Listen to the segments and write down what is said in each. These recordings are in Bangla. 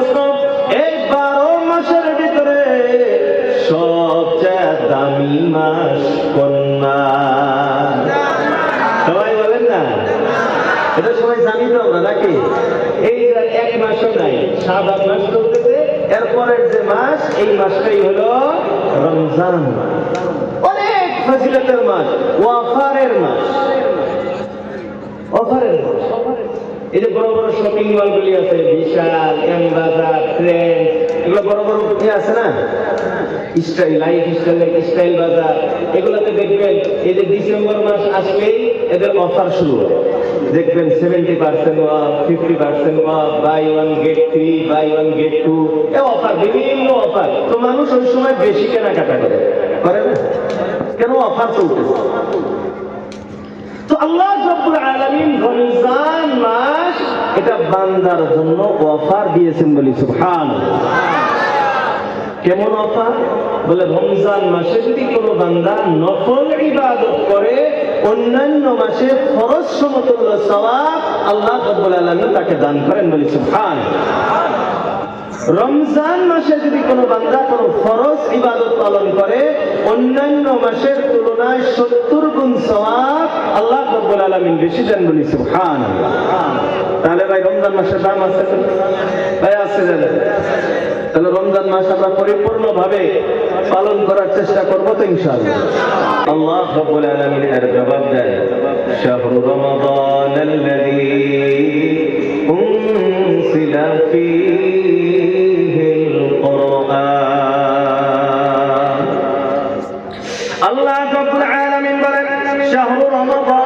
প্রশ্ন, এই 12 মাসের ভিতরে সবচেয়ে দামি মাস কোন মাস? সবাই বলেন না, এটা সবাই জানি তো আমরা নাকি? এই এক মাসও নাই, 7-8 মাস চলতেছে, এরপরের যে মাস, এই মাসটাই হলো রমজান। অনেক ফজিলতের মাস, ওয়াফারের মাস, অফারের মাস। এই যে বড় বড় শপিং মল গুলি আছে, বিশাল, এম বাজার, ট্রেন্ড, এগুলো বড় বড় আছে না, স্টাইল লাইফ স্টাইল বাজার, এগুলোতে দেখবেন এই যে ডিসেম্বর মাস আসলেই এদের অফার শুরু হয়। দেখবেন 70% off, 50% off, buy one get 3, buy one get 2, এই অফার, বিভিন্ন অফার। তো মানুষ ওই সময় বেশি কেনাকাটা করে না? কেন? অফার চলতেছে। তো আল্লাহ রাব্বুল আলামিন রমজান মাস এটা বান্দার জন্য অফার দিয়েছেন, বলি সুবহানাল্লাহ। কেমন অফার? বলে রমজান মাসে যদি কোনো বান্দা নফল ইবাদত করে, অন্যান্য মাসে ফরজ সমতুল্য সওয়াব আল্লাহ রাব্বুল আলামিন তাকে দান করেন, বলি সুবহানাল্লাহ। রমজান মাসে যদি কোনো বান্দা কোনো ফরজ ইবাদত পালন করে, অন্যান্য মাসের তুলনায় 70 গুণ সওয়াব আল্লাহ রাব্বুল আলামিন বেশি দেন, বলি সুবহানাল্লাহ। তাহলে ভাই রমজান মাসের দাম আছে ভাই? আছে। তাহলে রমজান মাস আমরা পরিপূর্ণভাবে পালন করার চেষ্টা করব তো ইনশাআল্লাহ। আল্লাহ রাব্বুল আলামিন এর জবাব দেন, শাহরু রমাদানাল্লাযী উনজিলা ফীহিল কুরআন। আল্লাহ রাব্বুল আলামিন বলেন, শাহরু রমাদান,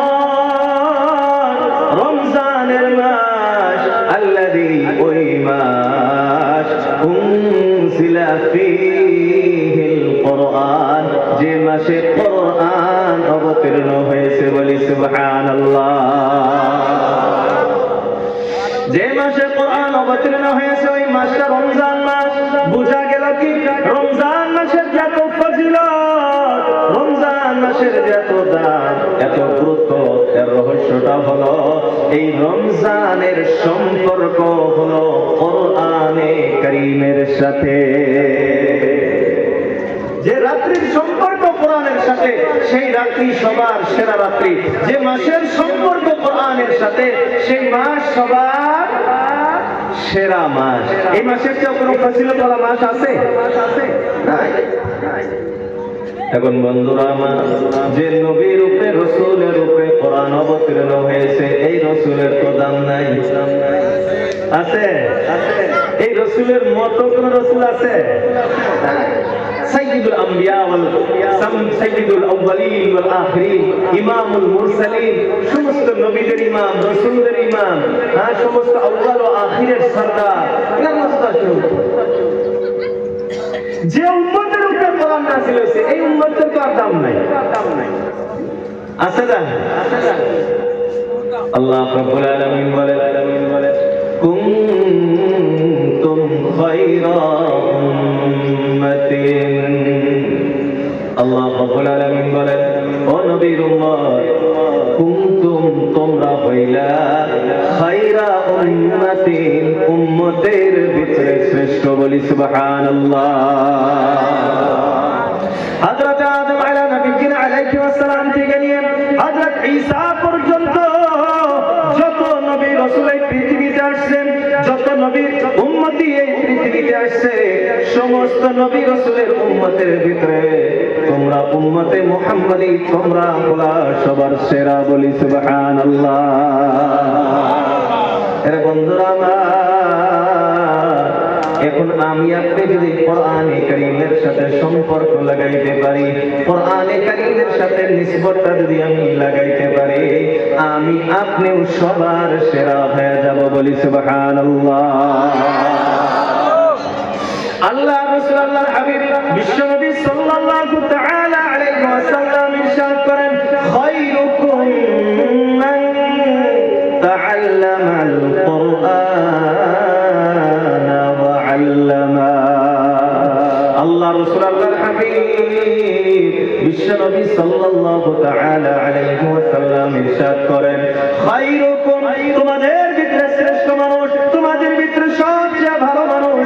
রমজানের মাস, আল্লাযী, ওই মাস, উনজিলা ফীহিল কুরআন, যে মাসে কুরআন অবতীর্ণ হয়েছে, বলি সুবহানাল্লাহ। যে মাসে কোরআন অবতীর্ণ হয়েছে ওই মাসটা রমজান মাস। বুঝা গেল কি? রমজান মাসের যত ফজিলত, রমজান মাসের যত দাম, এত গুরুত্ব, এর রহস্যটা হলো এই রমজানের সম্পর্ক হলো কোরআনে কারীমের সাথে। যে রাত্রির সম্পর্ক কোরআনের সাথে, সেই রাত্রি সবার সেরা রাত্রি। যে মাসের সম্পর্ক কোরআনের সাথে, সেই মাস সবার সেরা মাস। এই মাসের চেয়ে কোনো ফজিলত ওয়ালা মাস আছে? নাই। এখন বন্ধুরা আমার, যে নবীর রূপে, রাসূলের রূপে কোরআন অবতীর্ণ হয়েছে, এই রাসূলের তো দাম নাই। আছে? এই রাসূলের মতো কোন রাসূল আছে? সাইয়্যিদুল আম্বিয়া ওয়াল সাইয়্যিদুল আউয়ালিন ওয়াল আখিরিন, ইমামুল মুরসালিন, সমস্ত নবীদের ইমাম, রাসূলদের ইমাম, সমস্ত আউয়াল ও আখিরের সরদার। যে উম্মতের উপরে কোরআন নাযিল হয়েছে, এই উম্মতের তো আর দাম নাই। আছে না? আল্লাহ রাব্বুল আলামিন বলেন, কুনতুম খায়রা উম্মাতিন। আল্লাহ রাব্বুল আলামিন বলেন, ও নবীর উম্মত, কুনতুম, তোমরা হইলা, খায়রা উম্মাতিন, উম্মতের ভিতরে শ্রেষ্ঠ, বলি সুবহানাল্লাহ। হযরত আদম আলাইহিস সালাম থেকে নিয়ে হযরত ঈসা পর্যন্ত যত নবী রাসূল এই পৃথিবীতে আসছেন, যত নবীর উম্মতি এই পৃথিবীতে আসছে, সমস্ত নবী রাসূলের উম্মতের ভিতরে তোমরা উম্মতে মুহাম্মাদী, তোমরা হলা সবার সেরা, বলি সুবহানাল্লাহ। এর বন্ধুরা এখন আমি আপনি যদি কোরআনে কারীমের সাথে সম্পর্ক লাগাইতে পারি, কোরআনে কারীমের সাথে নিসবতটা যদি আমি লাগাইতে পারি, আমি আপনিও সবার সেরা হয়ে যাব, বলি সুবহানাল্লাহ। আল্লাহ রাসূল, আল্লাহর হাবিব বিশ্বনবী সাল্লাল্লাহু তাআলা আলাইহি ওয়াসাল্লাম ইরশাদ করেন, খায়রুকুম মান তাআল্লামাল কুরআন ওয়া আল্লামা। আল্লাহ রাসূল, আল্লাহর হাবিব বিশ্বনবী সাল্লাল্লাহু তাআলা আলাইহি ওয়াসাল্লাম ইরশাদ করেন, খায়রুকুম, তোমাদের ভিতরে শ্রেষ্ঠ মানুষ, তোমাদের ভিতরে সবচেয়ে ভালো মানুষ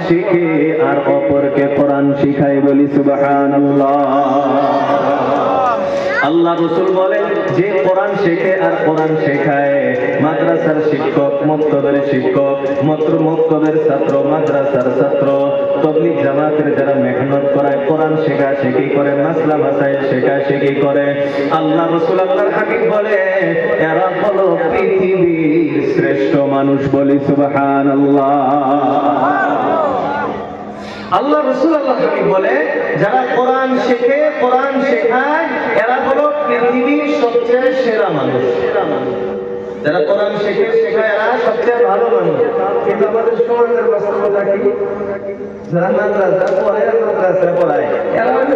শিখে আর অপরকে কোরআন শিখায়, বলি সুবহানাল্লাহ। আল্লাহ রাসূল বলেন, যে কোরআন শেখে আর কোরআন শেখায়, মাদ্রাসার শিক্ষক, মক্তবের শিক্ষক, মক্তবের ছাত্র, মাদ্রাসার ছাত্র, তাবলীগ জামাতের যারা মেহনত করায়, কোরআন শেখা শেখি করে, মাসলা মাসাইল শেখা শেখি করে, আল্লাহ রাসূল আল্লাহর হাবিব বলে এরা হলো পৃথিবীর শ্রেষ্ঠ মানুষ, বলি সুবহানাল্লাহ। আল্লাহ রাসূল আল্লাহর হাবিব বলে যারা কোরআন শেখে, কোরআন শেখায়, এরা হলো পৃথিবীর সবচেয়ে সেরা মানুষ। যারা কোরআন শেখে, শেখায়, এরা সবচেয়ে ভালো মানুষ। কিন্তু আমাদের সমাজের বাস্তবতা কি? যারা মাদ্রাসা পড়ায়, মাদ্রাসা পড়ায়, এরা হলো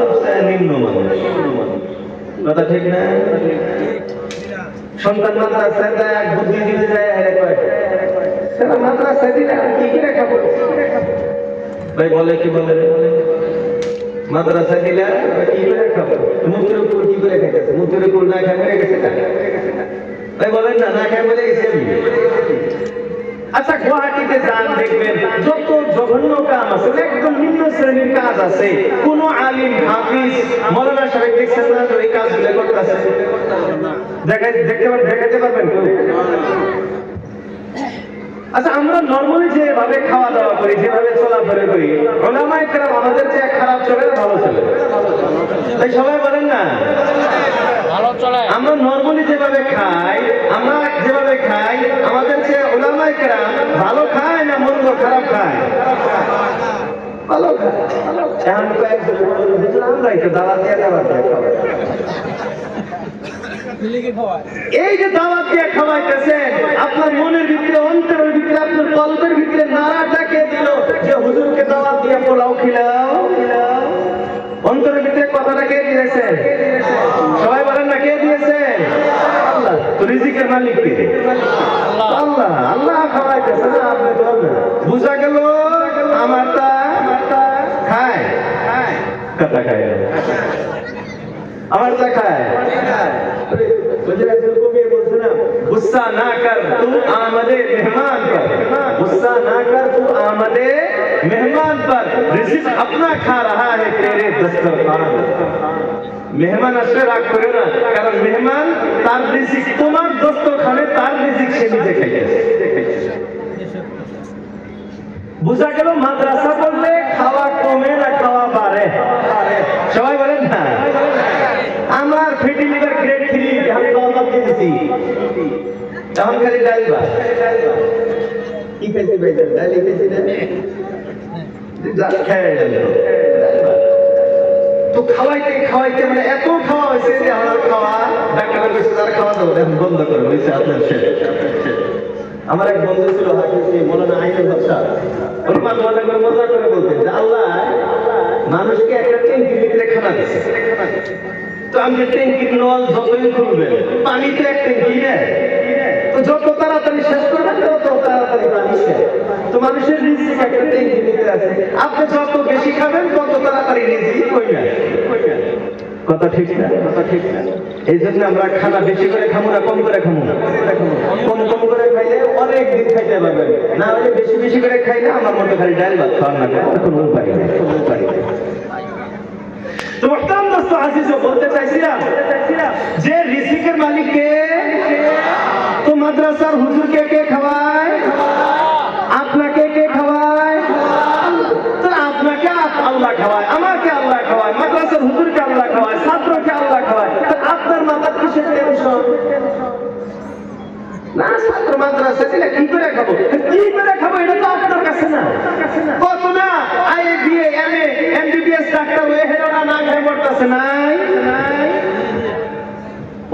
সবচেয়ে নিম্ন মানুষ। কথা ঠিক না? সন্তান মাদ্রাসায় যায়, বুদ্ধি দিতে যায়, এরা কয় সেটা মাদ্রাসায় দিলে কি করে খাবো? ভাই বলে কি বলে, মাদ্রাসা দিলে কি করে খাবো? মুখের উপর কি করে খেতেছে? মুখের উপর না খায় মরে গেছে। ভাই বলেন না, না খায় মরে গেছে। আচ্ছা, গুয়াহাটিতে যান, দেখবেন যত জঘন্য কাজ আছে, একদম নিম্ন শ্রেণীর কাজ আছে, কোন আলিম, হাফিজ, মৌলানা সাহেব দেখছেন না এই কাজগুলো করতেছে? দেখাতে পারবেন? আচ্ছা, আমরা নরমালি যেভাবে খাওয়া দাওয়া করি, যেভাবে চলাফেরা করি, উলামায়ে কেরাম আমাদের চেয়ে খারাপ চলে না ভালো চলে? তাই সবাই বলেন না, ভালো চলে। আমরা নরমালি যেভাবে খাই, আমাদের চেয়ে উলামায়ে কেরাম ভালো খায় না মন্দ, খারাপ খায়? ভালো খায়। এখন কয়েকজন আমরাই তো দাওয়াত দিয়ে খাওয়াই। এই যে দাওয়াত দিয়ে খাওয়াইতেছেন, আপনার মনের ভিতরে, অন্তরের ভিতরে, আপনার কলবের ভিতরে নাড়াটা কে দিল যে হুজুরকে দাওয়াত দিয়ে পোলাও খিলাও? অন্তরের ভিতরে কথাটা কে দিয়েছেন? সবাই বলেন না, কে দিয়েছেন? আল্লাহ। তো রিজিকের মালিক কে? আল্লাহ। আল্লাহ খাওয়াইতেছে না, আপনি বলবেন। বুঝা গেল আমারটা খায়, কথা খায়, আমারটা খায়। गुस्सा ना कर तू आमदे मेहमान पर, गुस्सा ना कर तू आमदे मेहमान पर, रिज़्क अपना खा रहा है तेरे दस्तरखान। মেহমান আসলে রাগ করে না, কারণ মেহমান তার রিজিক তোমার দস্তরখানে, তার রিজিক সে নিজে খাইতেছে। বুঝা গেল মাদ্রাসা বললে খাওয়া কমে না খাওয়া বাড়ে? সবাই বলেন না। আমার ফ্যাটি লিভার গ্রেড 3, আমি দাওয়াত দিয়েছি, তখন খালি ডাল ভাত। কি খাইছি ভাই? ডাল খাইছি না, ডাল খেয়ে গেল। তো খাওয়াইতে খাওয়াইতে মানে এত খাওয়া হয়েছে যে আমার খাওয়া, ডাক্তারের কাছে তার খাওয়া দাওয়া এখন বন্ধ করে হয়েছে। আপনার আমার এক বন্ধু ছিল হাফিজ মৌলানা আইনুল হক সাহেব, উনি মাঝে মাঝে করে মজা করে বলতেন যে আল্লাহ মানুষকে একটা ট্যাঙ্কির ভিতরে খানা দিচ্ছে, তো আমি ট্যাঙ্কির নল যতই খুলবেন, পানি তো এক ট্যাঙ্কি নেয়, তো যত তাড়াতাড়ি শেষ করবেন তত তাড়াতাড়ি পানি শেষ। তো মানুষের রিজিক একটা ট্যাঙ্কির ভিতরে আছে, আপনি যত বেশি খাবেন তত তাড়াতাড়ি রিজিক হয়ে যায়। কথা ঠিক না? কথা ঠিক না? এই জন্য আমরা খানা বেশি করে খাবো না কম করে খাবো? কম কম করে খাইলে অনেক দিন খাইতে পারবেন, না হলে বেশি বেশি করে খাইলে আমার মতো খালি ডাল ভাত খাওয়ার না, কোনো উপায় নেই, কোনো উপায় নেই। তো মোহতারাম দোস্ত আজিজ, বলতে চাইছিলাম যে রিজিকের মালিক কে? তো মাদ্রাসার হুজুরকে কে খাওয়ায়? আপনাকে কে খাওয়ায়? তো আপনাকে আল্লাহ খাওয়ায়, আমাকে আল্লাহ খাওয়ায়, মাদ্রাসার হুজুরকে আল্লাহ খাওয়ায়, ছাত্রকে আল্লাহ খাওয়ায়। তো আপনার মাথার কিসের টেনশন? না, ছাত্র মাদ্রাসা দিলে কি করে খাবো, কি করে খাবো এটা তো আপনার কাছে না। কত না আইএ, বিএ, এমএ, এমবিবিএস ডাক্তার হয়ে হেরোনা না খেয়ে মরতেছে, নাই?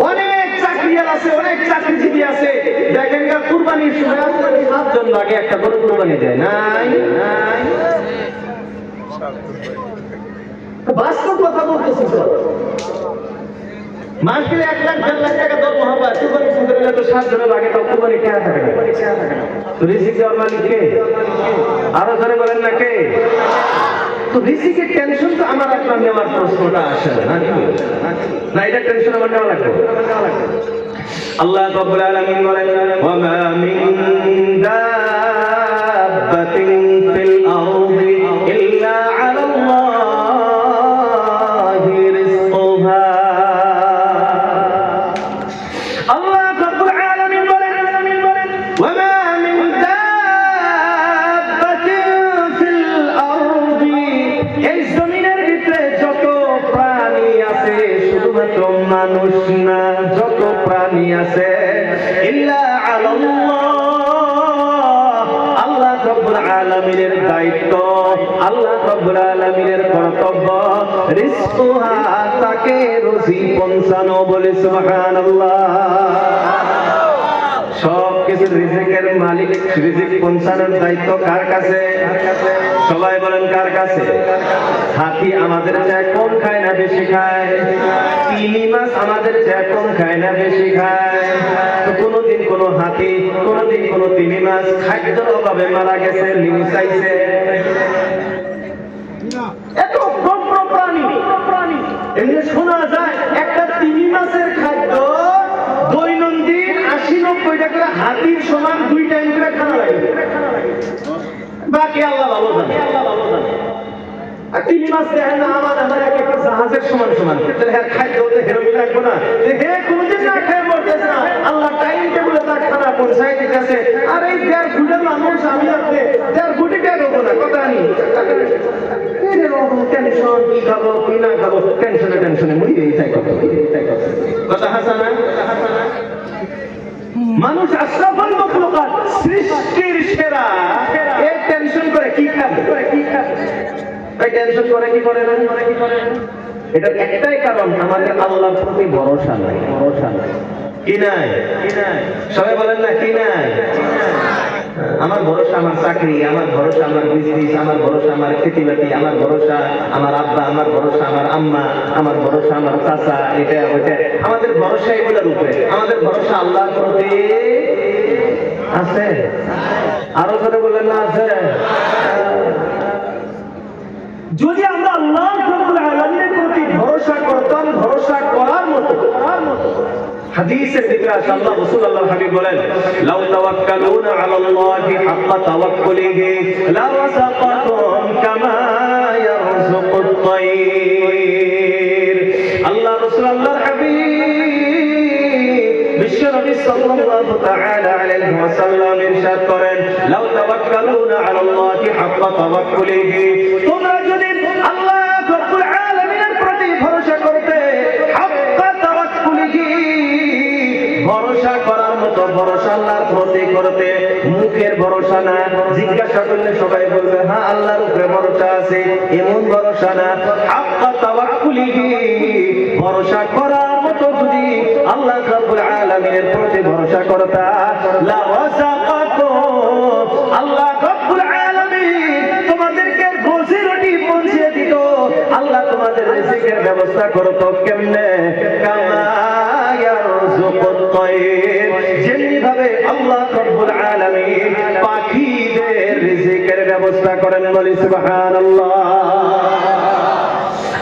অনেক চাকরিয়াল আছে, অনেক চাকরিজীবী আছে, দেখেন গা কুরবানির সময় 7 জন লাগে একটা গরু কুরবানি দেয়, নাই? বাস্তব কথা বলতেছি তো। মাসে 1 লাখ 1.5 লাখ টাকা দরমা পায়, কুরবানি শুনতে গেলে তো 7 জনের লাগে, তাও কুরবানি কে থাকে না? তো রিজিক দেওয়ার মালিক কে? আরো ধরে বলেন না কে? তো রিজিকের টেনশন তো আমার আপনার নেওয়ার প্রশ্নটা আসে না, না এটা টেনশন আমার নেওয়া লাগবে। আল্লাহ রাব্বুল আলামিন বলেন, ওয়া মা মিন দাব্বাতিন ফিল মানুষ না, যত প্রাণী আছে ইল্লা আলাল্লাহ, আল্লাহ রাব্বুল আলামিনের দায়িত্ব, আল্লাহ রাব্বুল আলামিনের কর্তব্য রিজকুহা, তাকে রুজি পৌঁছানো। বলে সুবহানাল্লাহ। সব কিছুর রিজিকের মালিক, রিজিক পৌঁছানোর দায়িত্ব কার কাছে? সবাই বলেন কার কাছে? হাতি আমাদের চেয়ে কম খায় না বেশি খায়? তিমি মাছ আমাদের চেয়ে কম খায় না বেশি খায়? তো কোনদিন কোন হাতি, কোনদিন কোন তিমি মাছ খাদ্যের অভাবে মারা গেছে, নিউজ চাইছে? এত বড় প্রাণী, এমনি শোনা যায় একটা তিমি মাছের খাদ্য দৈনন্দিন 80-90 টাকা হাতির সমান 2 টাইম করে খাওয়া লাগে। বাকি আল্লাহ ভালো জানে। আর তিমি মাছ দেখেন না আমাদের একটা জাহাজের সমান সমান, তাহলে হ্যাঁ খাদ্য হতে হেরোমি লাগবো না? হে কোনদিন না খেয়ে মরতেছে না, আল্লাহ টাইম টেবিলে তার খানা পৌঁছাই দিতেছে। আর এই 1.5 ফুটের মানুষ আমি আপনি 1.5 ফুটে কে দেবো না, কথা নেই। টেনশন, কি খাবো কি না খাবো, টেনশনে মরিয়েই চাই কথা হাসানা। মানুষ আশরাফুল মাখলুকাত, সৃষ্টির সেরা, এই টেনশন করে কি খাবে? এই টেনশন করে কি করে না? এটার একটাই কারণ, আমাদের আল্লাহর প্রতি ভরসা নাই। কি নাই? সবাই বলেন না কি নাই? আমার ভরসা আমার চাকরি, আমার ভরসা আমার বিজনেস, আমার ভরসা আমার খেতিবাতি, আমার ভরসা আমার আব্বা, আমার ভরসা আমার আম্মা, আমার ভরসা আমার চাচা, এটা ওইটা। আমাদের ভরসা এগুলোর উপরে, আমাদের ভরসা আল্লাহর প্রতি আছে। আরো করে বলেন না আছে? যদি আমরা আল্লাহ রাব্বুল আলামিনের প্রতি ভরসা করতাম, ভরসা করার মতো হাদিসের দিকে আসে, আল্লাহ রাসূল আল্লাহর হাবিব বলেন, লাউ তাওয়াক্কালুনা আলাল্লাহি হাক্কা তাওয়াক্কুলিহি লা রাযাকাতুম কামা ইয়ারযুকুত তায়র। আল্লাহ রাসূল আল্লাহর হাবিব বিশ্বনবী সাল্লাল্লাহু তাআলা আলাইহি ওয়াসাল্লাম ইরশাদ করেন, লাউ তাওয়াক্কালুনা আলাল্লাহি হাক্কা তাওয়াক্কুলিহি, তোমরা যদি আল্লাহ রাব্বুল আলামিনের প্রতি ভরসা করতে, হাক্কা তাওয়াক্কুলিহি, ভরসা করার মতো ভরসা আল্লাহর প্রতি করতে, মুখের ভরসা না, জিজ্ঞাসা করলে সবাই বলবে হ্যাঁ আল্লাহর উপরে ভরসা আছে, এমন ভরসা না। হাক্কা তাওয়াক্কুলিহি, ভরসা করার মতো যদি আল্লাহ রাব্বুল আলামিনের প্রতি ভরসা করতা, লা রাযাকাতুম, আল্লাহ রাব্বুল আলামিন তোমাদেরকে রুজি রুটি পৌঁছে দিত, আল্লাহ তোমাদের রিজিকের ব্যবস্থা করত। কেমনে? কামা ইয়ারযুকুত তায়র, যেমনি ভাবে আল্লাহ রাব্বুল আলামিন পাখিদের রিজিকের ব্যবস্থা করেন। বলি সুবহানাল্লাহ।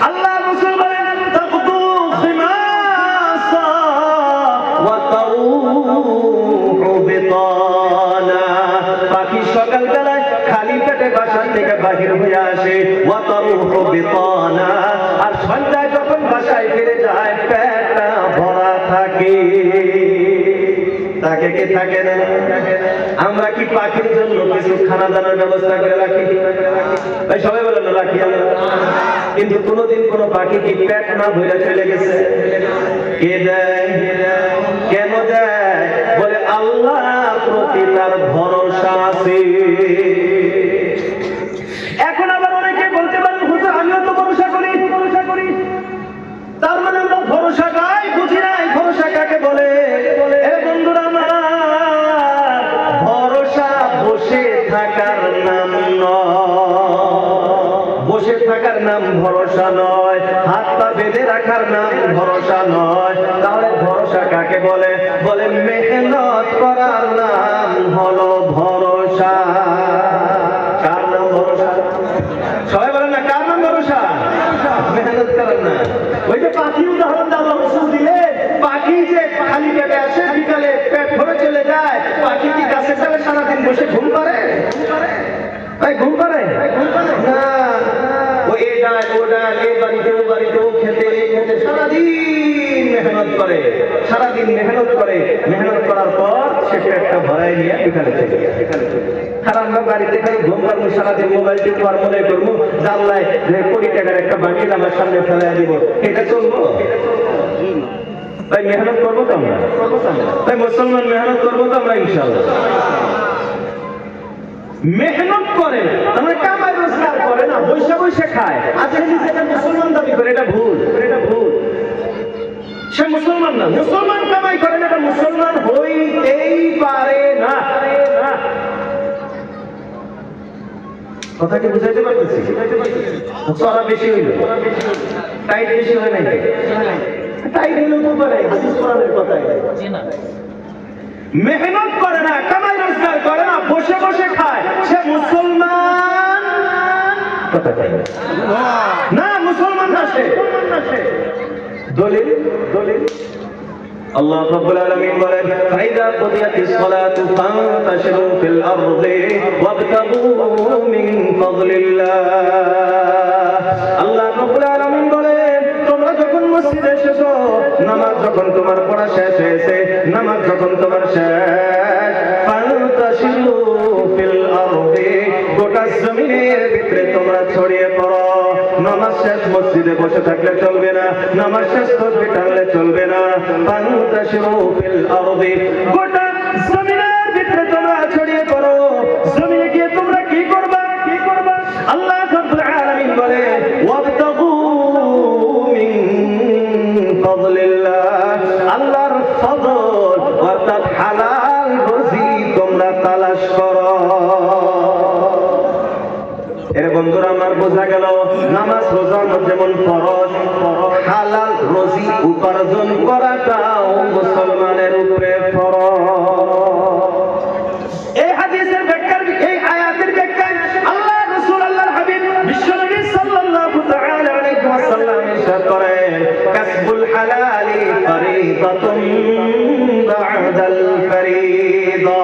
আল্লাহ রাসূল বলেন, তাকদু খিমাসা ওয়া তারুহু বিতানা, পাখি সকালবেলায় খালি পেটে বাসা থেকে বাহির হয়ে আসে, ওয়া তারুহু বিতানা, আর সন্ধ্যায় যখন বাসায় ফিরে যায় পেটটা ভরা থাকে। থাকে কি থাকে না? আমরা কি পাখির জন্য কিছু খানা দানার ব্যবস্থা করে রাখি? ভাই সবাই বলেন না রাখি আমরা। কিন্তু কোনদিন কোন পাখি কি পেট না ভরে চলে গেছে? কে দেয়? কেন দেয়? বলে আল্লাহ প্রতি তার ভরসা আছে। এখন আবার অনেকে বলতে পারেন হুজুর আমিও তো ভরসা করি। তার মানে আমরা ভরসা গাই, বুঝি নাই ভরসা কাকে বলে। বন্ধুরা আমার, ভরসা বসে থাকার নাম নয়, বসে থাকার নাম ভরসা নয়, হাত পা বেঁধে রাখার নাম ভরসা নয়। তাহলে ভরসা কাকে বলে? বলে মেহনত করার নাম হলো ভরসা। কার নাম ভরসা? সবাই বলেন না কার নাম ভরসা? মেহনত করার না। ওই যে পাখি উদাহরণ আল্লাহ রাসূল দিলে, পাখি যে খালি পেটে আসে, বিকালে পেট ভরে চলে যায়, পাখি কি গাছের তলে সারাদিন বসে ঘুম পারে? ভাই ঘুম পারে না। ও এ ডাল ও ডাল, এ বাড়িতে ও বাড়িতে, ও খেতে এই খেতে, সারাদিন মেহনত করে, সারাদিন মেহনত করে। মেহনত করার পর সে পেটটা ভরাই নিয়ে বিকালে চলে যায়। আর আমরা বাড়িতে খালি ঘুম পারবো, সারাদিন মোবাইল টিপবো আর মনে করবো জানলায় 20 টাকার একটা বান্ডিল আমার সামনে ফেলাই দিব, এটা চলবো? ভাই মেহনত করবো তো আমরা, ভাই মুসলমান মেহনত করবো তো আমরা ইনশাআল্লাহ। মেহনত করে না, আমরা কামাই রোজগার করে না, বৈশা বৈশা খায়, আচ্ছা নিজেকে মুসলমান দাবি করে, এটা ভুল, এটা ভুল। সে মুসলমান না, মুসলমান কামাই করে না, এটা মুসলমান হইতেই পারে না। কথা কি বুঝাইতে পারতেছি? চড়া বেশি হইল, টাইট বেশি হয় নাই, টাইট হইল তো পারে, হাদিস কোরআনের কথা। মেহনত করে না, কামাই রোজগার করে না, বসে বসে খায়, সে মুসলমান কথা কয় না, মুসলমান না সে। দলিল দলিল আল্লাহ রাব্বুল আলামিন বলেন, ফাইদা কুদিয়াতিস সালাতু ফান্তাশিরু ফিল আরদি ওয়াবতাগু মিন ফাদলিল্লাহ। আল্লাহ রাব্বুল আলামিন বলেন, তোমরা যখন মসজিদে এসেছো, নামাজ যখন তোমার পড়া শেষ হয়েছে, নামাজ যখন তোমার শেষ, ফান্তাশিরু ফিল আরদি, গোটা জমিনের ভিতরে তোমরা ছড়িয়ে পড়ো। নামাজ শেষ মসজিদে বসে থাকলে চলবে না, নামাজ শেষ তসবিহ টানলে চলবে না। ফান্তাশিরু ফিল আরদি, গোটা জমিনের ভিতরে তোমরা ছড়িয়ে পড়ো। জমিনে গিয়ে তোমরা কি করবা? কি করবা? আল্লাহ রাব্বুল আলামিন বলে, ওয়াবতাগু মিন ফাদলিল্লাহ, আল্লাহর ফজল অর্থাৎ হালাল রুজি তোমরা তালাশ করো। এর বন্ধুরা আমার বোঝা গেল, নামাজ রোজার যেমন ফরজ, হালাল রুজি উপার্জন করাটাও মুসলমানের উপরে ফরজ। এই হাদিসের ব্যাখ্যার, এই আয়াতের ব্যাখ্যায় আল্লাহ রাসূল, আল্লাহর হাবিব বিশ্বনবী সাল্লাল্লাহু তাআলা আলাইহি ওয়াসাল্লাম ইরশাদ করেন, কাসবুল হালালি ফরিদাতুন বা'দাল ফরিদা।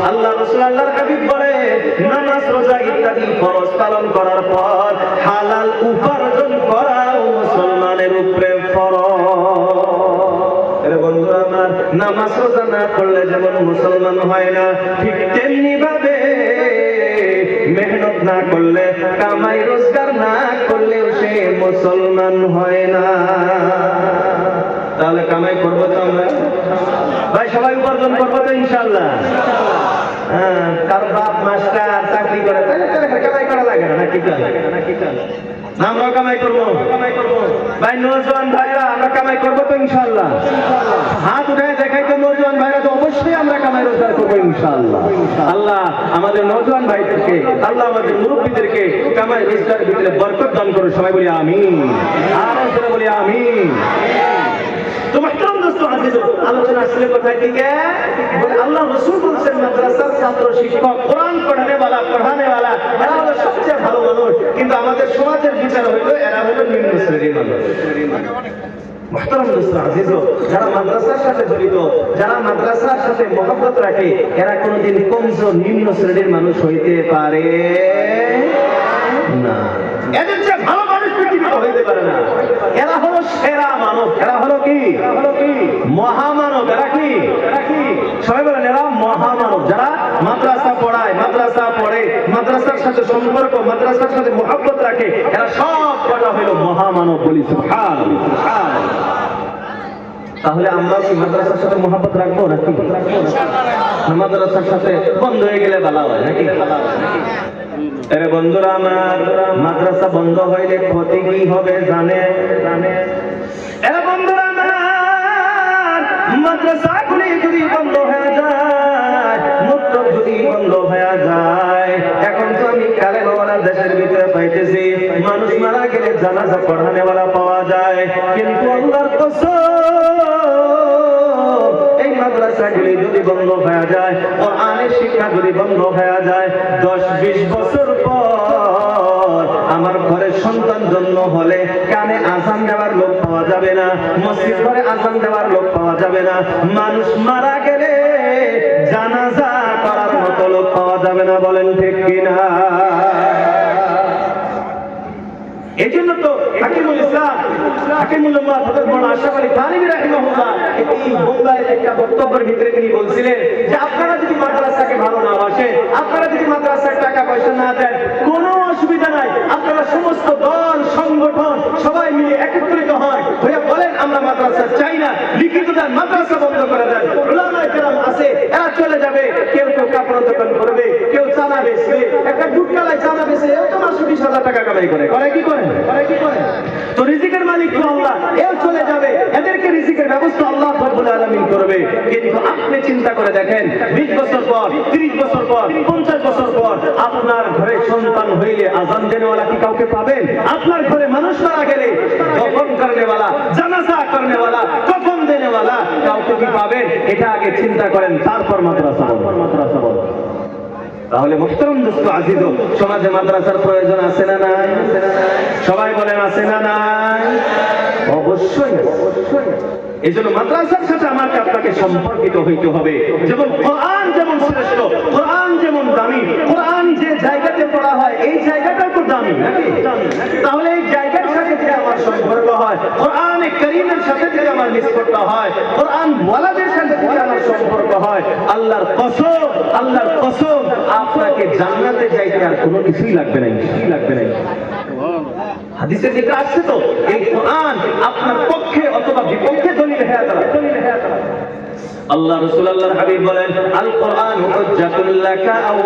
আল্লাহ রাসূল, আল্লাহর হাবিব বলে, নামাজ রোজা ইত্যাদি ফরজ পালন করার পর হালাল উপার্জন করাও মুসলমানের উপরে ফরজ। এর বন্ধুরা আমার, নামাজ রোজা না করলে যেমন মুসলমান হয় না, ঠিক তেমনি ভাবে মেহনত না করলে, কামাই রোজগার না করলেও সে মুসলমান হয় না। তাহলে কামাই করবো তো আমরা, ভাই সবাই উপার্জন করবো তো ইনশাআল্লাহ। তার বাপ মাস্টার চাকরি করে, কামাই করা লাগে না, নাকি আমরাও কামাই করবো? ভাই নওজোয়ান ভাইরা, আমরা কামাই করবো তো ইনশাআল্লাহ? হাত উঠে দেখাই তো নওজোয়ান ভাইরা, তো অবশ্যই আমরা কামাই রোজগার করবো ইনশাআল্লাহ। আল্লাহ আমাদের নওজোয়ান ভাইদেরকে, আল্লাহ আমাদের মুরব্বীদেরকে কামাই রোজগার ভিতরে বরকত দান করুন। সবাই বলি আমিন, আরো জোরে বলি আমিন। তো মাহতারাম দোস্ত আজিজ, আলোচনা আসলে কোথায় থেকে? আল্লাহ রাসূল বলেছেন, মাদ্রাসার ছাত্র শিক্ষক, কোরআন পড়ানে ওয়ালা এরা হলো সবচেয়ে ভালো মানুষ, কিন্তু আমাদের সমাজের বিচার হইলো এরা হলো নিম্ন শ্রেণীর মানুষ। মাহতারাম দোস্ত আজিজ, যারা মাদ্রাসার সাথে জড়িত, যারা মাদ্রাসার সাথে মহব্বত রাখে, এরা কোনোদিন কমজোর নিম্ন শ্রেণীর মানুষ হইতে পারে না। এদের চেয়ে ভালো মানুষ পৃথিবীতে হইতে পারে না। এরা হলো সেরা মানব, এরা হলো কি? মহামানব। এরা কি? সবাই বলেন, এরা মহামানব। যারা মাদ্রাসা পড়ায়, মাদ্রাসা পড়ে, মাদ্রাসার সাথে সম্পর্ক, মাদ্রাসার সাথে মহব্বত রাখে, এরা সব কটা হইল মহামানব। বলি সুবহানাল্লাহ। তাহলে আমরা কি মাদ্রাসার সাথে মহব্বত রাখবো নাকি? মাদ্রাসার সাথে বন্ধ হয়ে গেলে ভালো হয় নাকি? এর বন্ধুরা আমার, মাদ্রাসা বন্ধ হইলে ক্ষতি কি হবে জানে? এর বন্ধুরা আমার, মাদ্রাসাগুলি যদি বন্ধ হয়ে যায়, মক্তব যদি বন্ধ হয়ে যায়, এখন তো আমি কালেমাওয়ালা দেশের ভিতরে পাইতেছি, মানুষ মারা গেলে জানাজা পড়ানেওয়ালা পাওয়া যায়, কিন্তু আল্লাহর কসম, এই মাদ্রাসাগুলি যদি বন্ধ হয়ে যায়, কোরআনের শিক্ষা যদি বন্ধ হয়ে যায়, 10-20 বছর পর আমার ঘরে সন্তান জন্ম হলে কানে আযান দেওয়ার লোক পাওয়া যাবে না, মসজিদ ঘরে আযান দেওয়ার লোক পাওয়া যাবে না, মানুষ মারা গেলে জানাজা করার মতো লোক পাওয়া যাবে না। বলেন ঠিক কিনা? এই জন্য তো হাকিমুল ইসলাম, হাকিমুল্লাহ হযরত মাওলানা আশরাফ আলী থানভী রাহিমাহুল্লাহ এই বোম্বাইয়ের একটা বক্তব্যের ভিতরে তিনি বলছিলেন যে আপনারা যদি মাদ্রাসাকে ভালো না বাসেন, আপনারা যদি মাদ্রাসার টাকা পয়সা না দেন, কোনো অসুবিধা নাই, আপনারা সমস্ত দল সংগঠন সবাই মিলে একত্রিত হন, হয়ে বলেন আমরা মাদ্রাসা চাই না, লিখিত আদায় করে, কি করে? তো রিজিকের মালিক তো আল্লাহ, এও চলে যাবে, এদেরকে রিজিকের ব্যবস্থা আল্লাহ রাব্বুল আলামিন করবে। কিন্তু আপনি চিন্তা করে দেখেন, 20 বছর পর, 30 বছর পর, 50 বছর পর আপনার ঘরে সন্তান হইলে আযান দেনেওয়ালা কি কাউকে পাবেন? আপনার ঘরে মানুষ মারা গেলে দফন করনেওয়ালা, জানাজা করনেওয়ালা, কফন দেনেওয়ালা কাউকে কি পাবেন? এটা আগে চিন্তা করেন, তারপর মাদ্রাসা বল। তাহলে মুহতারাম দোস্ত আজিজ, সমাজে মাদ্রাসার প্রয়োজন আছে না নাই? সবাই বলেন আছে না নাই? অবশ্যই। এই জন্য মাদ্রাসার সাথে আমাকে আপনাকে সম্পর্কিত হইতে হবে। যেমন কোরআন যেমন শ্রেষ্ঠ, কোরআন যেমন দামি, কোরআন যে জায়গাতে পড়া হয় এই জায়গাটাও তো দামি নাকি? তাহলে এই জায়গার সাথে যে আমার সম্পর্ক হয়, কোরআনে কারীমের সাথে যে আমার নিষ্পত্তি হয়, কোরআন ওয়ালাদের সাথে যে আমার সম্পর্ক হয়, আল্লাহর কসম আপনাকে জান্নাতে যাইতে আর কোনো কিছুই লাগবে না। হাদিসে যেটা আসছে তো, এই কোরআন আপনার পক্ষে অথবা বিপক্ষে দলিল হয়ে দাঁড়ায়। আল্লাহ রাসূল আল্লাহর হাবিব বলেন, আল কোরআন হুজ্জাতুল লাকা আও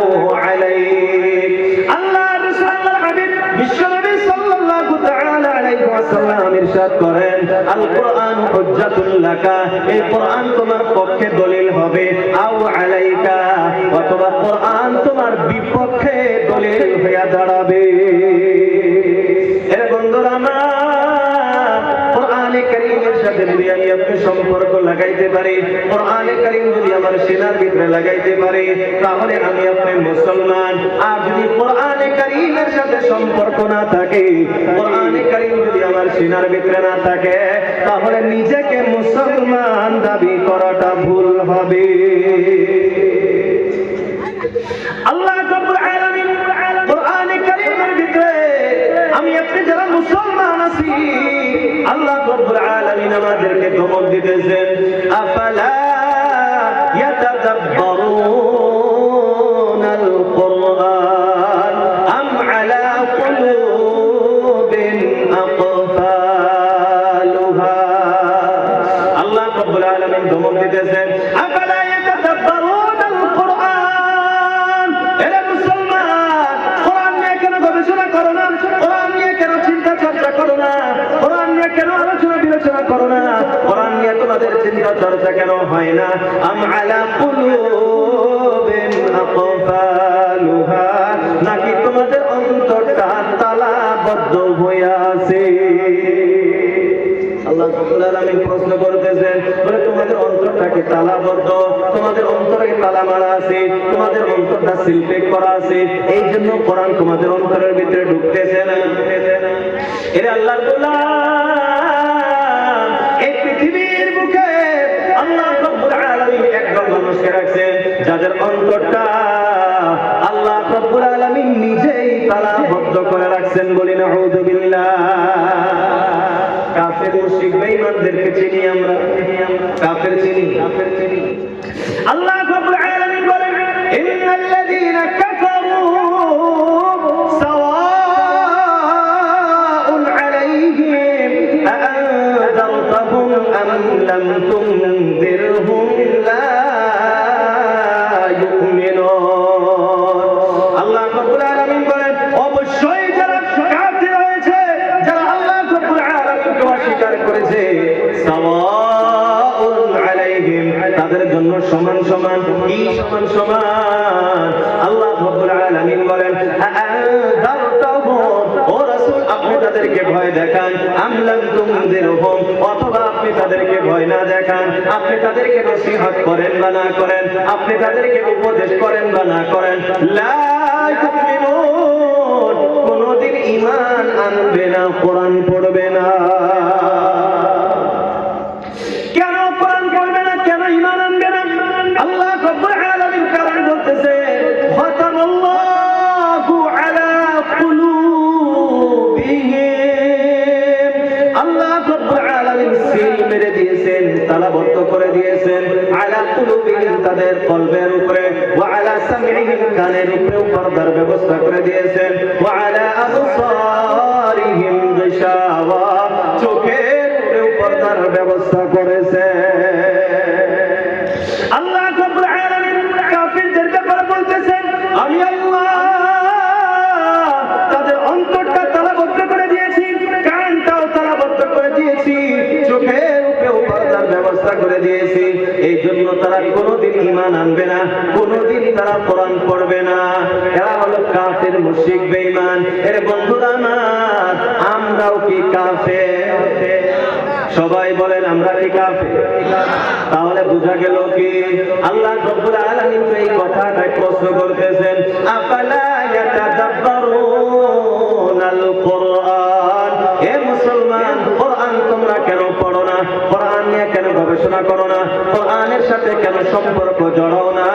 আলাইক। আল্লাহ রাসূল আল্লাহর হাবিব বিশ্বনবী সাল্লাল্লাহু তাআলা আলাইহি ওয়াসাল্লাম ইরশাদ করেন, আল কোরআন হুজ্জাতুল লাকা, এই কোরআন তোমার পক্ষে দলিল হবে, আও আলাইকা, অথবা কোরআন তোমার বিপক্ষে দলিল হয়ে দাঁড়াবে। এর বন্ধুরা আমার, কোরআনে কারীমের সাথে যদি আমি আপনি সম্পর্ক লাগাইতে পারি, কোরআনে কারীম যদি আমার সিনার ভিতরে লাগাইতে পারি, তাহলে আমি আপনি মুসলমান। আর যদি কোরআনে কারীমের সাথে সম্পর্ক না থাকে, কোরআনে কারীম যদি আমার সিনার ভিতরে না থাকে, তাহলে নিজেকে মুসলমান দাবি করাটা ভুল হবে। আল্লাহ রাব্বুল আলামিন কোরআনে কারীমের ভিতরে আমি আপনি যারা মুসলমান আছি, আল্লাহ রাব্বুল আলামিন আমাদেরকে ধমক দিতেছেন, আফালা ইয়াতাদাব্বারুনাল কুরআন আম আলা কুলুবিন আকফালুহা। আল্লাহ রাব্বুল আলামিন ধমক দিতেছেন, আফালা ইয়াতাদাব্বারুনাল কুরআন। এরা মুসলমান, কোরআন নিয়ে কেন গবেষণা করো না? কোরআন নিয়ে কেন চিন্তা চর্চা করো না? কোরআন নিয়ে কেন আলোচনা বিবেচনা করো না? কোরআন নিয়ে তোমাদের চিন্তা চর্চা কেন হয় না? আম আলা কুলুবিন আকফালুহা, নাকি তোমাদের অন্তরটা তালাবদ্ধ হয়ে আছে? আল্লাহ রাব্বুল আলামিন প্রশ্ন করতেছেন, বলে তোমাদের অন্তরটা কি তালাবদ্ধ? তোমাদের অন্তরে তালা মারা আছে, তোমাদের অন্তরটা সিলপেক করা আছে, এই জন্য কোরআন তোমাদের অন্তরের ভিতরে ঢুকতেছে না। এর আল্লাহর গোলাম, এই পৃথিবীর বুকে আল্লাহ রাব্বুল আলামিন একদম মানুষকে রাখছেন যাদের অন্তরটা আল্লাহ রাব্বুল আলামিন নিজেই তালাবদ্ধ করে রাখছেন। বলি নাউযু বিল্লাহ। কাফের মুশরিক বেঈমানদেরকে চিনি আমরা, কাফের চিনি। আল্লাহ রাব্বুল আলামিন বলেন, ইন্নাল্লাযীনা কাফারু সাওয়াউন আলাইহিম আআনযারতাহুম আম লাম তুনযিরহুম লা ইউমিনুন। আল্লাহ রাব্বুল আলামিন বলেন, অবশ্যই যারা কাফের হয়েছে, যারা আল্লাহ রাব্বুল আলামিনকে অস্বীকার করেছে, সাওয়াউন আলাইহিম, তাদের জন্য সমান সমান। কি সমান সমান? আল্লাহ রাব্বুল আলামিন বলেন, আআনযারতাহুম, ও রাসূল আপনি তাদেরকে ভয় দেখান, আম লাম তুনযিরহুম, অথবা আপনি তাদেরকে ভয় না দেখান, আপনি তাদেরকে নসিহত করেন বা না করেন, আপনি তাদেরকে উপদেশ করেন বা না করেন, লা ইউমিনুন, কোনদিন ঈমান আনবে না, কোরআন পড়বে না। কেন কোরআন পড়বে না? কেন ঈমান আনবে না? আল্লাহ রাব্বুল আলামিন কারণ বলতেছে, খাতামাল্লাহু আলা কুলুবিহিম, আল্লাহ রাব্বুল আলামিন সিল মেরে দিয়েছেন, তালাবদ্ধ করে দিয়েছেন, আলা কুলুবিহিম, তাদের কলবের উপরে, ওয়া আলা সামঈহিম, কানের উপরে পর্দার ব্যবস্থা করে দিয়েছেন, ওয়া আলা আবসারিহিম গিশাওয়া, চোখের উপরে পর্দার ব্যবস্থা করেছে। আল্লাহ রাব্বুল আলামিন কাফিরদের ব্যাপারে বলতেছেন, আমি আল্লাহ তাদের অন্তরটা তালা করে দিয়েছি, এই জন্য তারা কোনোদিন ঈমান আনবে না, কোনোদিন তারা কোরআন পড়বে না। এরা হলো কাফের, মুশরিক, বেঈমান। এর বন্ধুরা আমার, আমরাও কি কাফের? সবাই বলেন আমরা কি কাফের? তাহলে বোঝা গেল কি আল্লাহ রাব্বুল আলামিন এই কথাটা প্রশ্ন করতেছেন, আফালা ইয়াতাদাব্বারুনাল কুরআন। হে মুসলমান, কোরআন তোমরা কেন পড়ো না? কোরআন নিয়ে কেন গবেষণা করো না? কোরআনের সাথে কেন সম্পর্ক জড়াও না?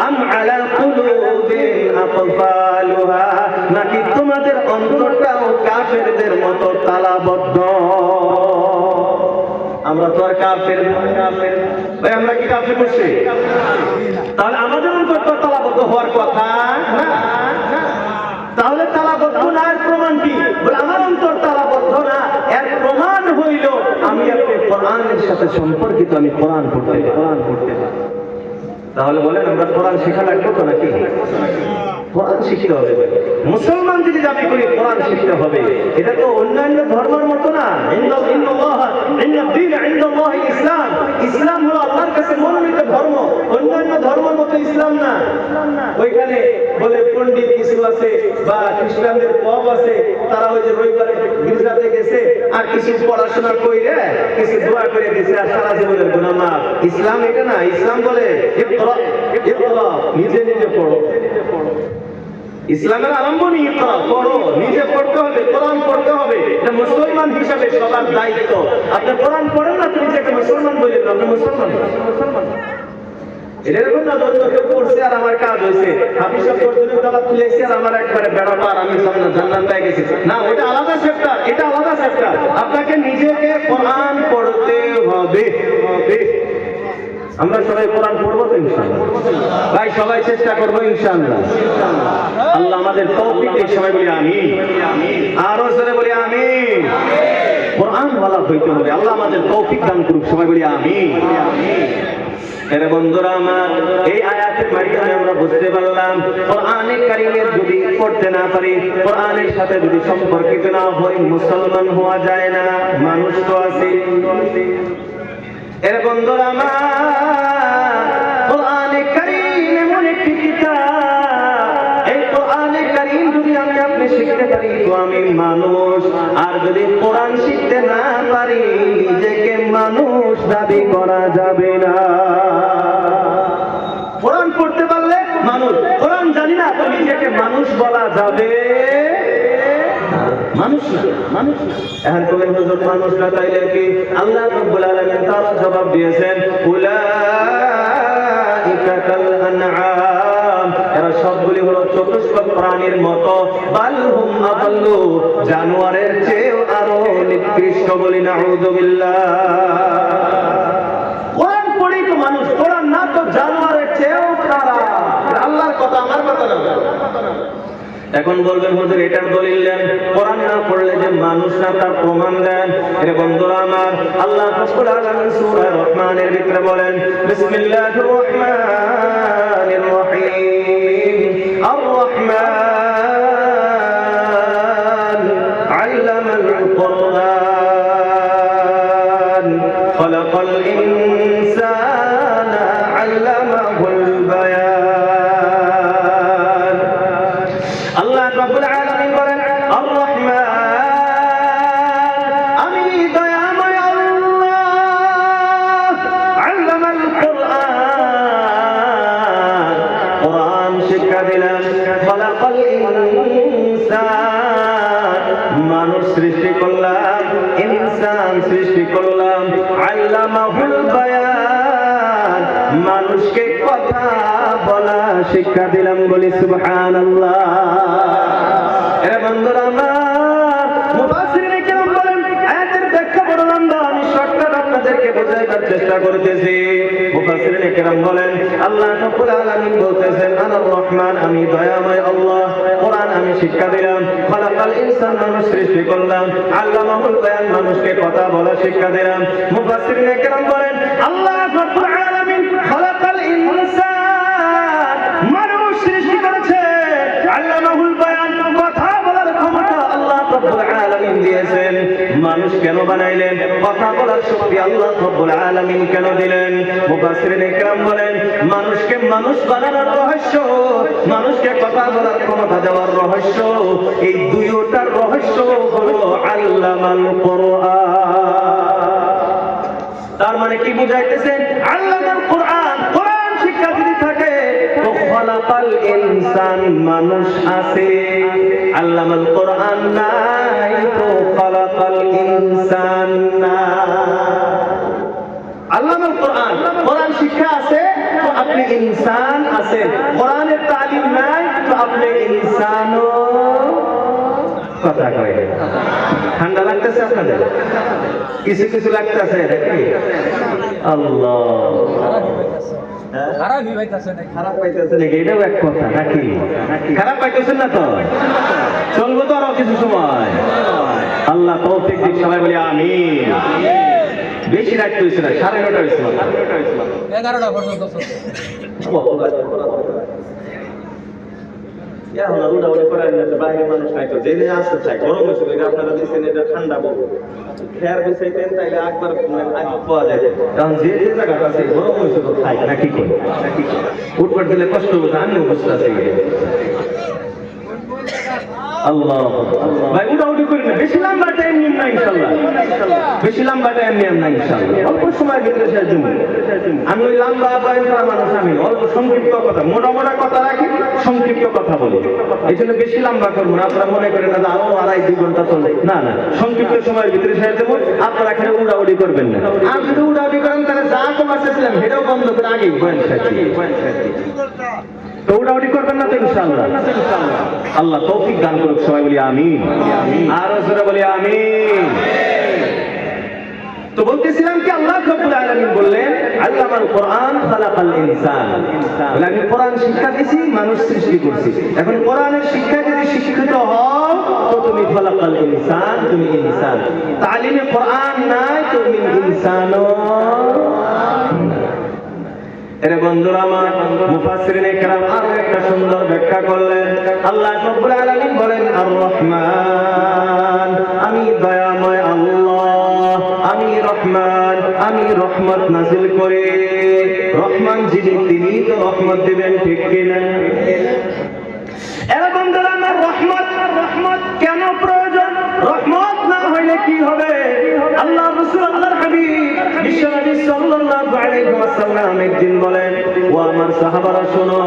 আম আলা কুলুবিন আকফালুহা, নাকি তোমাদের অন্তরটাও কাফেরদের মতো তালাবদ্ধ? আমরা তো আর কাফের ভাই, আমরা কি কাফের করছি? তাহলে আমাদের অন্তরটা তালাবদ্ধ হওয়ার কথা না। তাহলে তালাবদ্ধ না, এর প্রমাণ কি? বলে আমার অন্তর তালাবদ্ধ না, এর প্রমাণ হইল আমি আপনি কোরআনের সাথে সম্পর্কিত, আমি কোরআন পড়তে। তাহলে বলেন আমরা কোরআন শেখা লাগবে তো নাকি? কোরআন শিখতে হবে। মুসলমান যদি দাবি করি কোরআন শিখতে হবে, এটা তো অন্যান্য ধর্মের মতো না। ইসলাম, ইসলাম হলো আল্লাহর কাছে মনোনীত ধর্ম, অন্যান্য ধর্মের মতো ইসলাম না। ওইখানে বলে পণ্ডিত কিছু আছে বা খ্রিস্টানদের পপ আছে, তারা ওই যে রবিবারে গির্জাতে গেছে আর কিছু পড়াশোনা কইরে কিছু দোয়া করে দিয়েছে আর সারা জীবনের গুনাহ মাফ। ইসলাম এটা না। ইসলাম বলে ইকরা, নিজে নিজে পড়ো। ইসলামের আরম্ভণি ইকরা, পড়ো, নিজে পড়তে হবে, কোরআন পড়তে হবে। এটা মুসলমান হিসাবে সবার দায়িত্ব। আপনি কোরআন পড়েন না, আপনি নিজেকে মুসলমান বলেন, আপনি মুসলমান। এরকম না অন্য কেউ পড়ছে আর আমার কাজ হয়েছে, হাফিজ সাহেব পর্যন্ত তালা তুলেছে আর আমার একবারে বেড়া পার, আমি জান্নাত পেয়ে গেছি। না, ওটা আলাদা সেক্টর, এটা আলাদা সেক্টর। আপনাকে নিজেকে কোরআন পড়তে হবে। আমরা সবাই কোরআন পড়বো তো ইনশাআল্লাহ ভাই, সবাই চেষ্টা করবো ইনশাআল্লাহ। আল্লাহ আমাদের তৌফিক দেয়, সবাই বলি আমিন। আরো জোরে বলি আমিন। কোরআন ওয়ালা হইতে হবে, আল্লাহ আমাদের তৌফিক দান করুক, সবাই বলি আমিন। এর বন্ধুরা আমার, এই আয়াতের মাধ্যমে আমরা বুঝতে পারলাম কোরআনে কারীমের যদি পড়তে না পারি, কোরআনের সাথে যদি সম্পর্কিত না হই, মুসলমান হওয়া যায় না। মানুষ তো আছে। এর বন্ধুরা আমার, কোরআনে কারীম এমন একটি কিতাব, এই কোরআনে কারীম যদি আমি আপনি শিখতে পারি তো আমি মানুষ। আর যদি কোরআন শিখতে না পারি, নিজেকে মানুষ দাবি করা যাবে না। কোরআন পড়তে পারলে মানুষ, কোরআন জানি না তো নিজেকে মানুষ বলা যাবে? মানুষ না, মানুষ না। এখন কবেন হুজুর মানুষ না, তাইলে কি? আল্লাহ রাব্বুল আলামিন তারা জবাব দিয়েছেন, উলাইকা কাল আনআম, এরা সবগুলি হলো চতুষ্পদ প্রাণীর মতো। বাল হুম আদাল্লু, জানোয়ারের চেয়েও আরো নিকৃষ্ট। বলি নাউযুবিল্লাহ। কোরআন পড়ি তো মানুষ, কোরআন না তো জানোয়ারের চেয়েও খারাপ। আল্লাহর কথা, আমার কথা না। এখন বলবেন হুজুর এটার দলিল দেন, কোরআন না পড়লে যে মানুষ না, তার প্রমাণ দেন। এর বন্ধুরা আমার, আল্লাহ রাব্বুল আলামিন সূরা রহমানের ভিতরে বলেন, বিসমিল্লাহির রহমানির রহিম, আর রহমান আল্লামাল কুরআন, খালাকাল ইনসানা আল্লামাহুল বায়ান। আল্লাহ রাব্বুল আলামিন বলেন, আর রহমান, আমি দয়াময় আল্লাহ, আল্লামাল কুরআন, কোরআন শিক্ষা দিলাম। খালাকাল ইনসান, মানুষ সৃষ্টি করলাম, ইনসান সৃষ্টি করলাম। আল্লামাহুল বায়ান, মানুষকে কথা বলা শিক্ষা দিলাম। বলি সুবহানাল্লাহ। এ বন্ধুরা আমার, মুফাসসিরিনে কেরাম বলেন, আয়াতের ব্যাখ্যা বড় লম্বা, আমি শর্টকাট আপনাদেরকে বোঝানোর চেষ্টা করতেছি। মুফাসসিরিনে কেরাম বলেন, আল্লাহ রাব্বুল আলামিন বলতেছেন, আনার রহমান, আমি দয়াময় আল্লাহ, কোরআন আমি শিক্ষা দিলাম। খালাকাল ইনসান, মানুষ সৃষ্টি করলাম। আল্লামাহুল বায়ান, মানুষকে কথা বলা শিক্ষা দিলাম। মুফাসসিরিনে কেরাম বলেন, আল্লাহ রাব্বুল আলামিন খালাকাল ইনসান, মানুষ সৃষ্টি করেছে। আল্লামাহুল বায়ান, কথা বলার ক্ষমতা আল্লাহ রাব্বুল আলামিন দিয়েছেন। মানুষ কেন বানাইলেন? কথা বলার শক্তি আল্লাহ রাব্বুল রব্বুল আলামিন কেন দিলেন? মুফাসসিরিন ইকরাম বলেন, মানুষকে মানুষ বানানোর রহস্য, মানুষকে কথা বলার ক্ষমতা দেওয়ার রহস্য, এই দুইটার রহস্য হলো আল্লামাল কোরআন। তার মানে কি বুঝাইতেছেন? আল্লামাল কোরআন, কোরআন শিক্ষা যদি থাকে তো খলাকাল ইনসান, মানুষ আছে। আল্লামাল কোরআন নাই তো খলাকাল ইনসান না। আল্লামাল কোরআন, কোরআন শিক্ষা আছে তো আপনি ইনসান আছেন। কোরআনের তালিম নাই তো আপনি ইনসানও। কথা কয় ঠান্ডা লাগতেছে আপনাদের? কিছু কিছু লাগতেছে নাকি? আল্লাহ, খারাপ পাইতেছে নাকি? এটাও এক কথা নাকি? খারাপ পাইতেছেন না তো? চলবো তো আরো কিছু সময়। আল্লাহ তৌফিক দিক, সবাই বলি আমিন। বেশি রাত হয়েছে না, 9:30 হয়েছিল, 11টা পর্যন্ত এখন আর উড়াউড়ি করার না, বাইরে মানুষ নাই তো, জেনে আসতে চাই। গরম হয়েছে, আপনারা দিচ্ছেন এটা ঠান্ডা বলবো, খেয়ার বেসাইতেন তাইলে একবার পাওয়া যায়। কারণ যে যে জায়গাটা আছে গরম হয়েছে তো খাই নাকি করি, উঠপাট দিলে কষ্ট হতো। আমিও বুঝতে আছি আল্লাহ ভাই, উঠাউটি করি না। বেশি লম্বা টাইম নিন না ইনশাল্লাহ, বেশি লম্বা টাইম নিন না ইনশাল্লাহ। অল্প সময়ের ভিতরে শেষ দিব। আমি ওই লম্বা বয়ান করা মানুষ আমি, অল্প সংক্ষিপ্ত কথা, মোটা মোটা কথা রাখি, সংক্ষিপ্ত কথা বলি। এই জন্য বেশি লম্বা করবো না। আপনারা মনে করেন না আরো 2.5-2 ঘন্টা চলে, না না, সংক্ষিপ্ত সময়ের ভিতরে শেষ দেবো। আপনারা এখানে উড়াউড়ি করবেন না। আর যদি উড়াউড়ি করেন তাহলে যা কম আসতেছিলাম সেটাও বন্ধ করে আগেই বয়ান শেষ দিই। তো উড়াউড়ি করবেন না তো ইনশাআল্লাহ। আল্লাহ তৌফিক দান করুক, সবাই বলি আমিন। আর জোরে বলি আমিন। তো বলতেছিলাম কি, আল্লাহ রাব্বুল আলামিন বললেন আল্লামাল কোরআন খালাকাল ইনসান। বলে আমি কোরআন শিক্ষা দিয়েছি, মানুষ সৃষ্টি করছি। এখন কোরআনের শিক্ষা যদি শিক্ষিত হও তো তুমি খালাকাল ইনসান, তুমি ইনসান। তালিমে কোরআন নাই তো তুমি ইনসানও। এরে বন্ধুরা আমার, মুফাসসিরিন ইকরাম আরো একটা সুন্দর ব্যাখ্যা করলেন। আল্লাহ রাব্বুল আলামিন বলেন আর রহমান, আমি দয়াময় আল্লাহ, আমি রহমান, আমি রহমত নাযিল করি। রহমান যিনি তিনি তো রহমত দিবেন, ঠিক কিনা? এরে বন্ধুরা আমার, রহমত কেন প্রয়োজন? রহমত না হইলে কি হবে? আল্লাহ রাসূল, আল্লাহর হাবিব বিশ্বনবী সাল্লাল্লাহু আলাইহি ওয়াসাল্লাম একদিন বলেন, ও আমার সাহাবারা শোনো,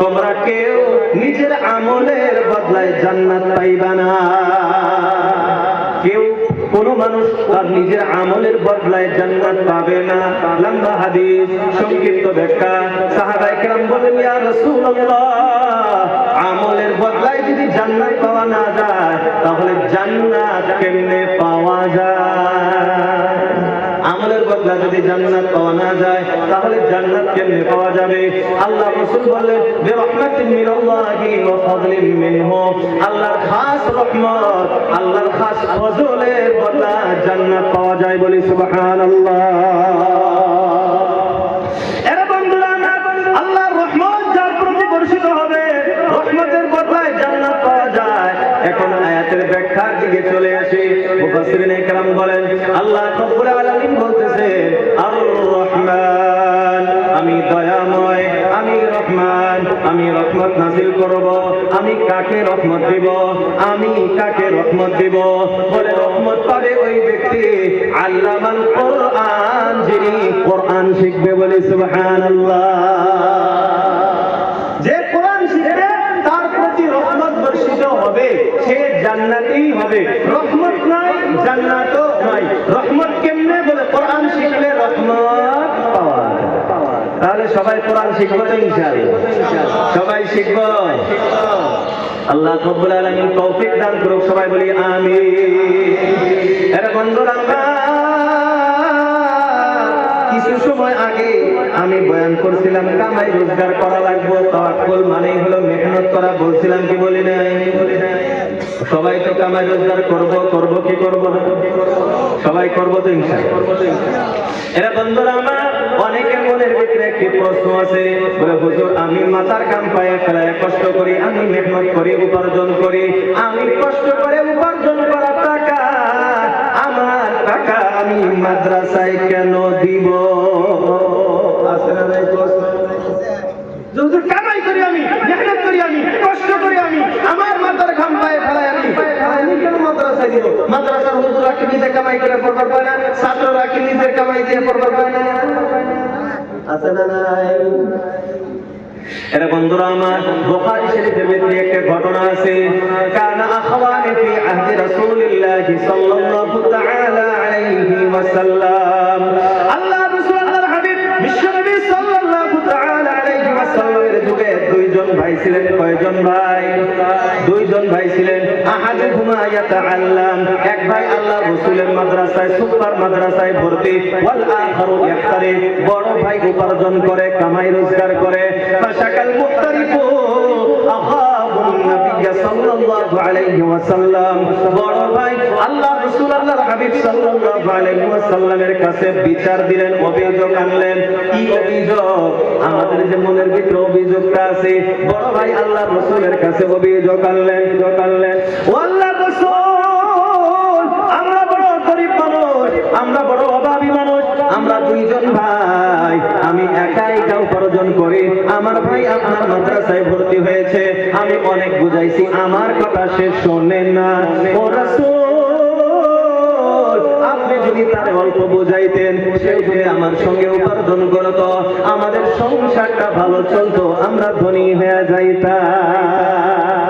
তোমরা কেউ নিজের আমলের বদলায় জান্নাত পাইবা না। কেউ, কোন মানুষ তার নিজের আমলের বদলায় জান্নাত পাবে না। লম্বা হাদিস, সংক্ষিপ্ত ব্যাখ্যা। সাহাবায়ে কেরাম বলেন, ইয়া রাসূলুল্লাহ, আমলের বদলায় যদি জান্নাত পাওয়া না যায় তাহলে জান্নাত কেমনে পাওয়া যায়? আমলের বদলা যদি জান্নাত পাওয়া না যায় তাহলে জান্নাত কেমনে পাওয়া যাবে? আল্লাহ রাসূল বললেন, বিরহমাতিন মিনাল্লাহি ওয়া ফাদলিন মিনহু, আল্লাহর খাস রহমত, আল্লাহর খাস ফজলের বদলা জান্নাত পাওয়া যায়। বলি সুবহানাল্লাহ। এরে বন্ধুরা, আল্লাহর রহমত যার প্রতি বর্ষিত হবে, রহমতের বদলায় জান্নাত পাওয়া যায়। এখন আয়াতের ব্যাখ্যার দিকে চলে আসি। মুফাসসিরিন ইকরাম বলেন, আল্লাহ রাব্বুল আলামিন বলতেছেন আর রহমান, আমি দয়াময়, আমি রহমান, আমি রহমত নাযিল করব। আমি কাকে রহমত দিব? আমি কাকে রহমত দিব? বলে রহমত পাবে ওই ব্যক্তি আল্লামাল কোরআন, যিনি কোরআন শিখবে। বলে সুবহানাল্লাহ। যে কোরআন শিখবে তার প্রতি রহমত বর্ষিত হবে, সে জান্নাতি হবে। রহমত নাই, জান্নাতও নাই। রহমত কেমনে? বলে কোরআন শিখলে রহমত পাওয়া যায়। তাহলে সবাই কোরআন শিখবো তো ইনশাআল্লাহ? সবাই শিখবো। আল্লাহ রাব্বুল আলামিন তৌফিক দান করুক, সবাই বলি আমিন। এর বন্ধুরা, কিছু সময় আগে আমি বয়ান করছিলাম কামাই রোজগার করা লাগবে, তাওয়াক্কুল মানেই হলো মেহনত করা। বলছিলাম কি বলি নাই? সবাই তো কামাই রোজগার করব কি করব না? সবাই করবো তো ইনশাআল্লাহ। এরা বন্ধুরা আমার, অনেকের মনের ভিতরে একটি প্রশ্ন আছে, বলে হুজুর আমি মাথার কাম পায়ে ফেলায় কষ্ট করি, আমি মেহনত করি, উপার্জন করি, আমি কষ্ট করে উপার্জন করা টাকা, আমার টাকা আমি মাদ্রাসায় কেন দিব? আছে না নাই প্রশ্ন? যদি কামাই করি আমি, মেহনত করি আমি, কষ্ট করি আমি, আমার মাথার ঘাম পায়ে ফেলাই আমি কেন মাদ্রাসায় দিব? মাদ্রাসার হুজুররা কি নিজে কামাই করে পড়বার পায় না? ছাত্ররা কি নিজের কামাই দিয়ে পড়বার পায় না? আছে না নাই? এরা বন্ধুরা আমার, বুখারী শরীফের মধ্যে একটা ঘটনা আছে। কানা আখওয়ানি ফি আহদি রাসূলিল্লাহি সাল্লাল্লাহু তাআলা আলাইহি ওয়াসাল্লাম। আল্লাহ রাসূল আল্লাহর হাবিব বিশ্বনবী সাল্লাল্লাহু তাআলা আলাইহি ওয়াসাল্লামের যুগে দুইজন ভাই ছিলেন। কয়জন ভাই? দুইজন ভাই ছিলেন। আহাদুহুমা ইয়াতাআল্লাম, এক ভাই আল্লাহ রাসূলের মাদ্রাসায়, সুপার মাদ্রাসায় ভর্তি। ওয়াল আখারু ইয়াহতারিফ, বড় ভাই উপার্জন করে, কামাই রোজগার করে। ফাশাকাল মুহতারিফু আখাহুন নবী সাল্লাল্লাহু আলাইহি ওয়াসাল্লাম, বড় ভাই আল্লাহ রাসূল আল্লাহর হাবিব সাল্লাল্লাহু আলাইহি ওয়াসাল্লামের কাছে বিচার দিলেন, অভিযোগ আনলেন। কি অভিযোগ? আমাদের যে মনের ভিতরে অভিযোগটা আছে, বড় ভাই আল্লাহ রাসূলের কাছে অভিযোগ আনলেন। ও আল্লাহর রাসূল, আমরা বড় গরীব মানুষ, আমরা বড় অভাবী মানুষ, আমরা দুইজন ভাই, আমি একাই উপার্জন করি, আমার ভাই আপনার মাদ্রাসায় ভর্তি হয়েছে, আমি অনেক বুঝাইছি, আমার কথা সে শোনে না। ও রাসূল, আপনি যদি তার অল্প বুঝাইতেন, সে যদি আমার সঙ্গে উপার্জন করত, আমাদের সংসারটা ভালো চলতো, আমরা ধনী হয়ে যাইতাম।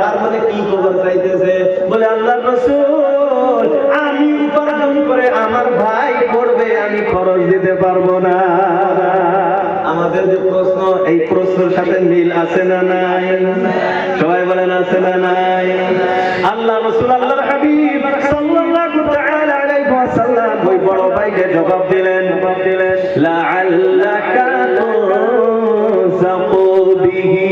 তার মানে কি খবর চাইতেছে? বলে আল্লাহ রাসূল, আমি উপার্জন করে আমার ভাই পড়বে, আমি খরচ দিতে পারবো না। আমাদের যে প্রশ্ন, এই প্রশ্নের সাথে মিল আছে না নাই? সবাই বলেন আছে না নাই? আল্লাহ রাসূল আল্লাহর হাবিব সাল্লাল্লাহু তাআলা আলাইহি ওয়াসাল্লাম ওই বড় ভাইকে জবাব দিলেন, লাআল্লাকা তুনসাকু বিহি।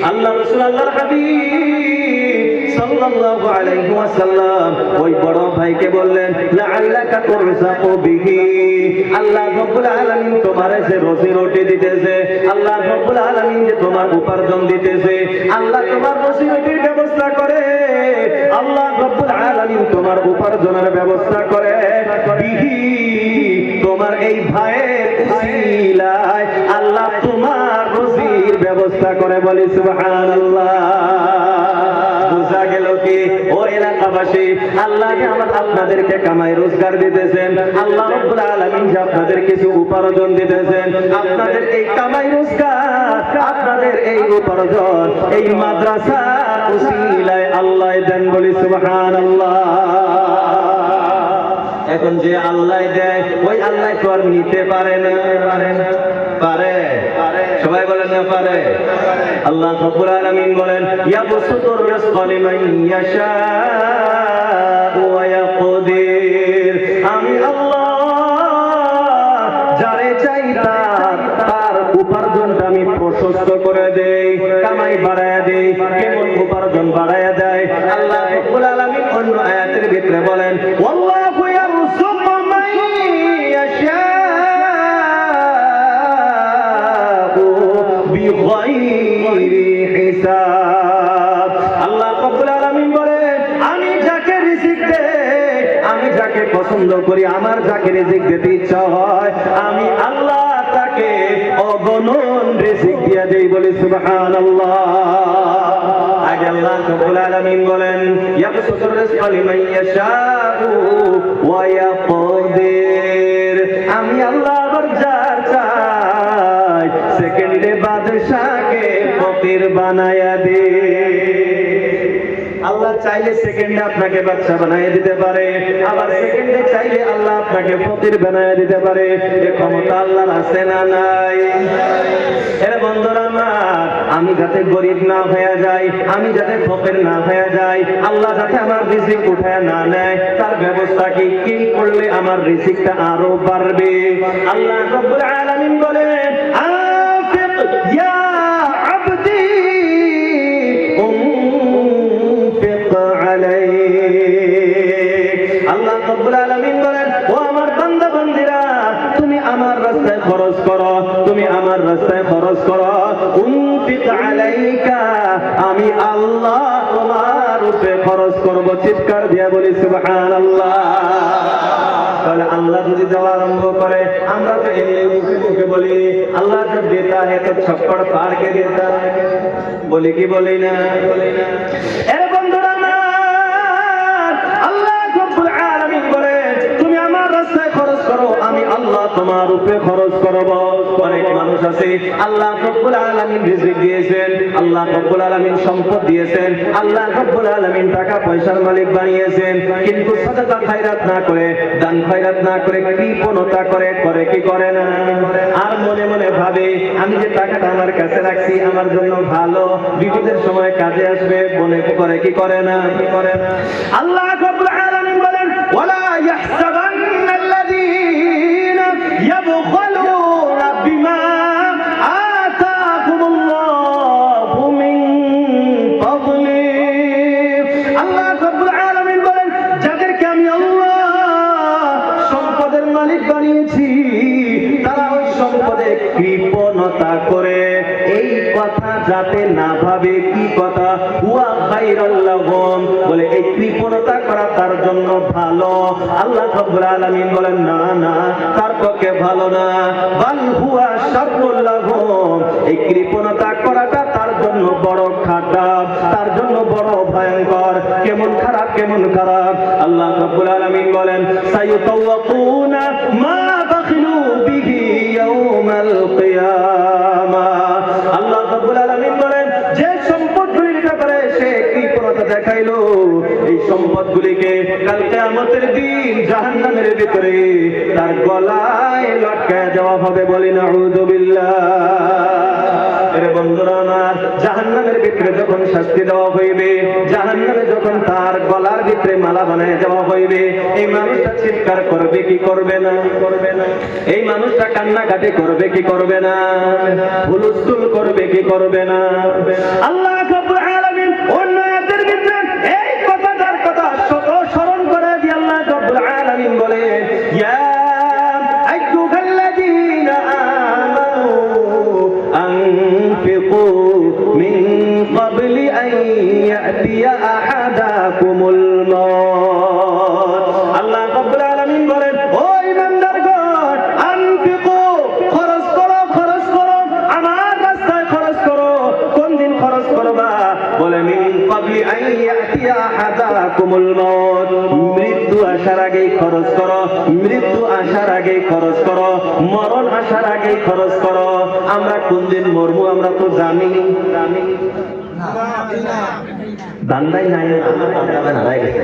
আল্লাহ রাসূল আল্লাহর হাবিব সাল্লাল্লাহু আলাইহি ওয়াসাল্লাম ওই বড় ভাইকে বললেন, লাআল্লাকা তুরযাকু বিহি, আল্লাহ রাব্বুল আলামিন তোমার যে রুজি রুটি দিতেছে, আল্লাহ রাব্বুল আলামিন যে তোমার উপার্জন দিতেছে, আল্লাহ তোমার রুজি রুটির ব্যবস্থা করে, আল্লাহ রাব্বুল আলামিন তোমার উপার্জনের ব্যবস্থা করে, বিহি, তোমার এই ভাইয়ের উসিলায় আল্লাহ তোমার রুজির ব্যবস্থা করে। বলি সুবহানাল্লাহ। বুঝা গেল কি ও এলাকাবাসী, আল্লাহ যে আপনাদেরকে কামাই রোজগার দিতেছেন, আল্লাহ রাব্বুল আলামিন যে আপনাদের কিছু উপার্জন দিতেছেন, আপনাদের এই কামাই রোজগার, আপনাদের এই উপার্জন এই মাদ্রাসার উসিলায় আল্লাহ দেন। বলি সুবহানাল্লাহ। এখন যে আল্লাহ দেয়, ওই আল্লাহ তো আর নিতে পারে না? পারে? সবাই বলেন না পারে? আল্লাহ রাব্বুল আলামিন বলেন, ইয়াবসুতুর রিজকা লিমান ইয়াশাউ ওয়া ইয়াকদির, আমি আল্লাহ যারে চাই তার উপার্জনটা আমি প্রশস্ত করে দেই, কামাই বাড়ায়া দেই। কেমন উপার্জন বাড়ায়া দেয়? আল্লাহ রাব্বুল আলামিন অন্য আয়াতের ভিতরে বলেন, ওয়াল্লাহু ইয়ারযুকু মান ইয়াশাউ বিগাইরি হিসাব। আল্লাহ রাব্বুল আলামিন বলেন, আমি যাকে রিজিক দেই, আমি যাকে পছন্দ করি, আমার যাকে রিজিক দিতে ইচ্ছা হয়, আমি আল্লাহ তাকে অগণন রিজিক দিয়ে দেই। বলি সুবহানাল্লাহ। আগে আল্লাহ রাব্বুল আলামিন বলেন, ইয়াবসুতুর রিজকা লিমান ইয়াশাউ ওয়া ইয়াকদির, আমি আল্লাহ আবার যার চাই সেকেন্ডে বাদশাকে ফকির বানায়া দেই। আল্লাহ চাইলে সেকেন্ডে আপনাকে বাদশা বানায় দিতে পারে, আবার সেকেন্ডে চাইলে আল্লাহ আপনাকে ফকির বানায় দিতে পারে। এই ক্ষমতা আল্লাহর আছে না নাই? এর বন্ধুরা আমার, আমি যাতে গরিব না হয়ে যাই, আমি যাতে ফকির না হয়ে যাই, আল্লাহ যাতে আমার রিজিক উঠায় না নেয়, তার ব্যবস্থা কি করলে আমার রিজিকটা আরো বাড়বে? আল্লাহ রাব্বুল আলামিন বলেন, আনফিক ইয়া আবদি আল্লাহ রাব্বুল আলামিন বলেন, ও আমার বান্দা বান্দীরা, তুমি আমার রাস্তায় খরচ করো, তুমি আমার রাস্তায় খরচ করো। উনফিক আলাইকা, আমি আল্লাহ তোমার তোমার উপরে খরচ করব। চিৎকার দিয়ে বলি সুবহানাল্লাহ। তাহলে আল্লাহ যদি দেওয়া আরম্ভ করে, আমরা তো এমনি মুখে মুখে বলি আল্লাহ জব দেতা है तो छप्पड़ फाड़ के देता है, বলি কি বলি না? এর বন্ধুরা আমার, আল্লাহ রব্বুল আলামিন বলে তুমি আমার রাস্তায় খরচ করো, আমি আল্লাহ তোমার উপরে খরচ করব। অনেক মানুষ আছে আল্লাহ রব্বুল আলামিন রিজিক দিয়েছেন, আল্লাহ রব্বুল আলামিন সম্পদ দিয়েছেন, আল্লাহ রব্বুল আলামিন টাকা পয়সার মালিক বানিয়েছেন, কিন্তু সাদাকা খায়রাত না করে, দান খয়রাত না করে কৃপণতা করে কি করে না? আর মনে মনে ভাবে আমি যে টাকাটা আমার কাছে রাখছি আমার জন্য ভালো, বিপদের সময় কাজে আসবে, মনে করে কি করে না? আল্লাহ রাব্বুল আলামিন বলেন ওয়ালা ইয়াহসাবান্নাল্লাযীনা ইয়াবখালুনা বিমা আতাকুমুল্লাহু মিন ফাদলি। আল্লাহ রাব্বুল আলামিন বলেন যাদেরকে আমি আল্লাহ সম্পদের মালিক বানিয়েছি তারা ওই সম্পদে কৃপণতা করে, এই কথা যাতে না ভাবে। কি কথা? হুয়া খায়রুল লাহুম, বলে এই কৃপণতা করা তার জন্য ভালো। আল্লাহ রাব্বুল আলামিন বলেন না না, তার পক্ষে ভালো না, বাল হুয়া শাররুল লাহুম, এই কৃপণতা করাটা তার জন্য বড় খারাপ, তার জন্য বড় ভয়ঙ্কর। কেমন খারাপ, কেমন খারাপ? আল্লাহ রাব্বুল আলামিন বলেন সায়ুতাওয়াকুনা মা বাখিলু বিহি ইয়াউমাল কিয়ামাহ। আল্লাহ রাব্বুল আলামিন বলেন যে সম্পদগুলির ব্যাপারে সে কৃপণতা দেখাইলো, এই সম্পদগুলিকে কাল কিয়ামতের দিন জাহান্নামের ভিতরে তার গলায় লটকায় দেওয়া হবে। বলি নাউযু বিল্লাহ। এরে বন্ধুরা আমার, জাহান্নামের ভিতরে যখন শাস্তি দেওয়া হইবে, জাহান্নামে যখন তার গলার ভিতরে মালা বানায় দেওয়া হইবে, এই মানুষটা চিৎকার করবে কি করবে না? এই মানুষটা কান্নাকাটি করবে কি করবে না? হুলস্থুল করবে কি করবে না? আল্লাহ রাব্বুল আলামিন অন্য আয়াতের ভিতরে এই কথাটার কথা স্মরণ করে দিয়ে আল্লাহ রাব্বুল আলামিন বলে ইয়া আইয়ুহাল্লাযীনা আমানু আনফিকু মিন ক্বাবলি আন ইয়াতিয়া আহাদাকুমুল মাউত। আল্লাহ রাব্বুল আলামিন বলেন ও ঈমানদারগণ, আনফিকু, খরচ করো, খরচ করো, আমার রাস্তায় খরচ করো। কোন দিন খরচ করবা? বলে মিন ক্বাবলি আন ইয়াতিয়া আহাদাকুমুল মাউত, মৃত্যু আসার আগেই খরচ করো, মৃত্যু আসার আগেই খরচ করো, মরণ আসার আগেই খরচ করো। আমরা কোন দিন মরবো আমরা তো জানি দান্দাই নাই, আমার দান্দা না হয়ে গেছে।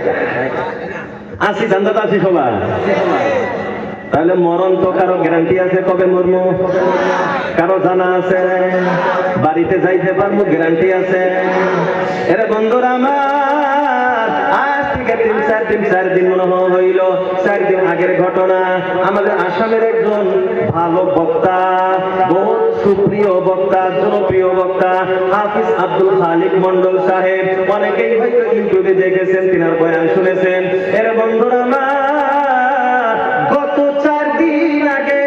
আসি দান্দাটা আসি সবাই। তাহলে মরণ তো কারো গ্যারান্টি আছে কবে মরবো? কারো জানা আছে? বাড়িতে যাইতে পারবো গ্যারান্টি আছে? এরে বন্ধুরা আমার, আজ থেকে 3-4 দিন মনে হইল, 4 দিন আগের ঘটনা। আমাদের আসামের একজন ভালো বক্তা, বহুত সুপ্রিয় বক্তা, জনপ্রিয় বক্তা হাফিজ আব্দুল খালিক মন্ডল সাহেব, অনেকেই হয়তো ইউটিউবে দেখেছেন, তিনার বয়ান শুনেছেন। এর বন্ধুরা আমার, গত 4 দিন আগে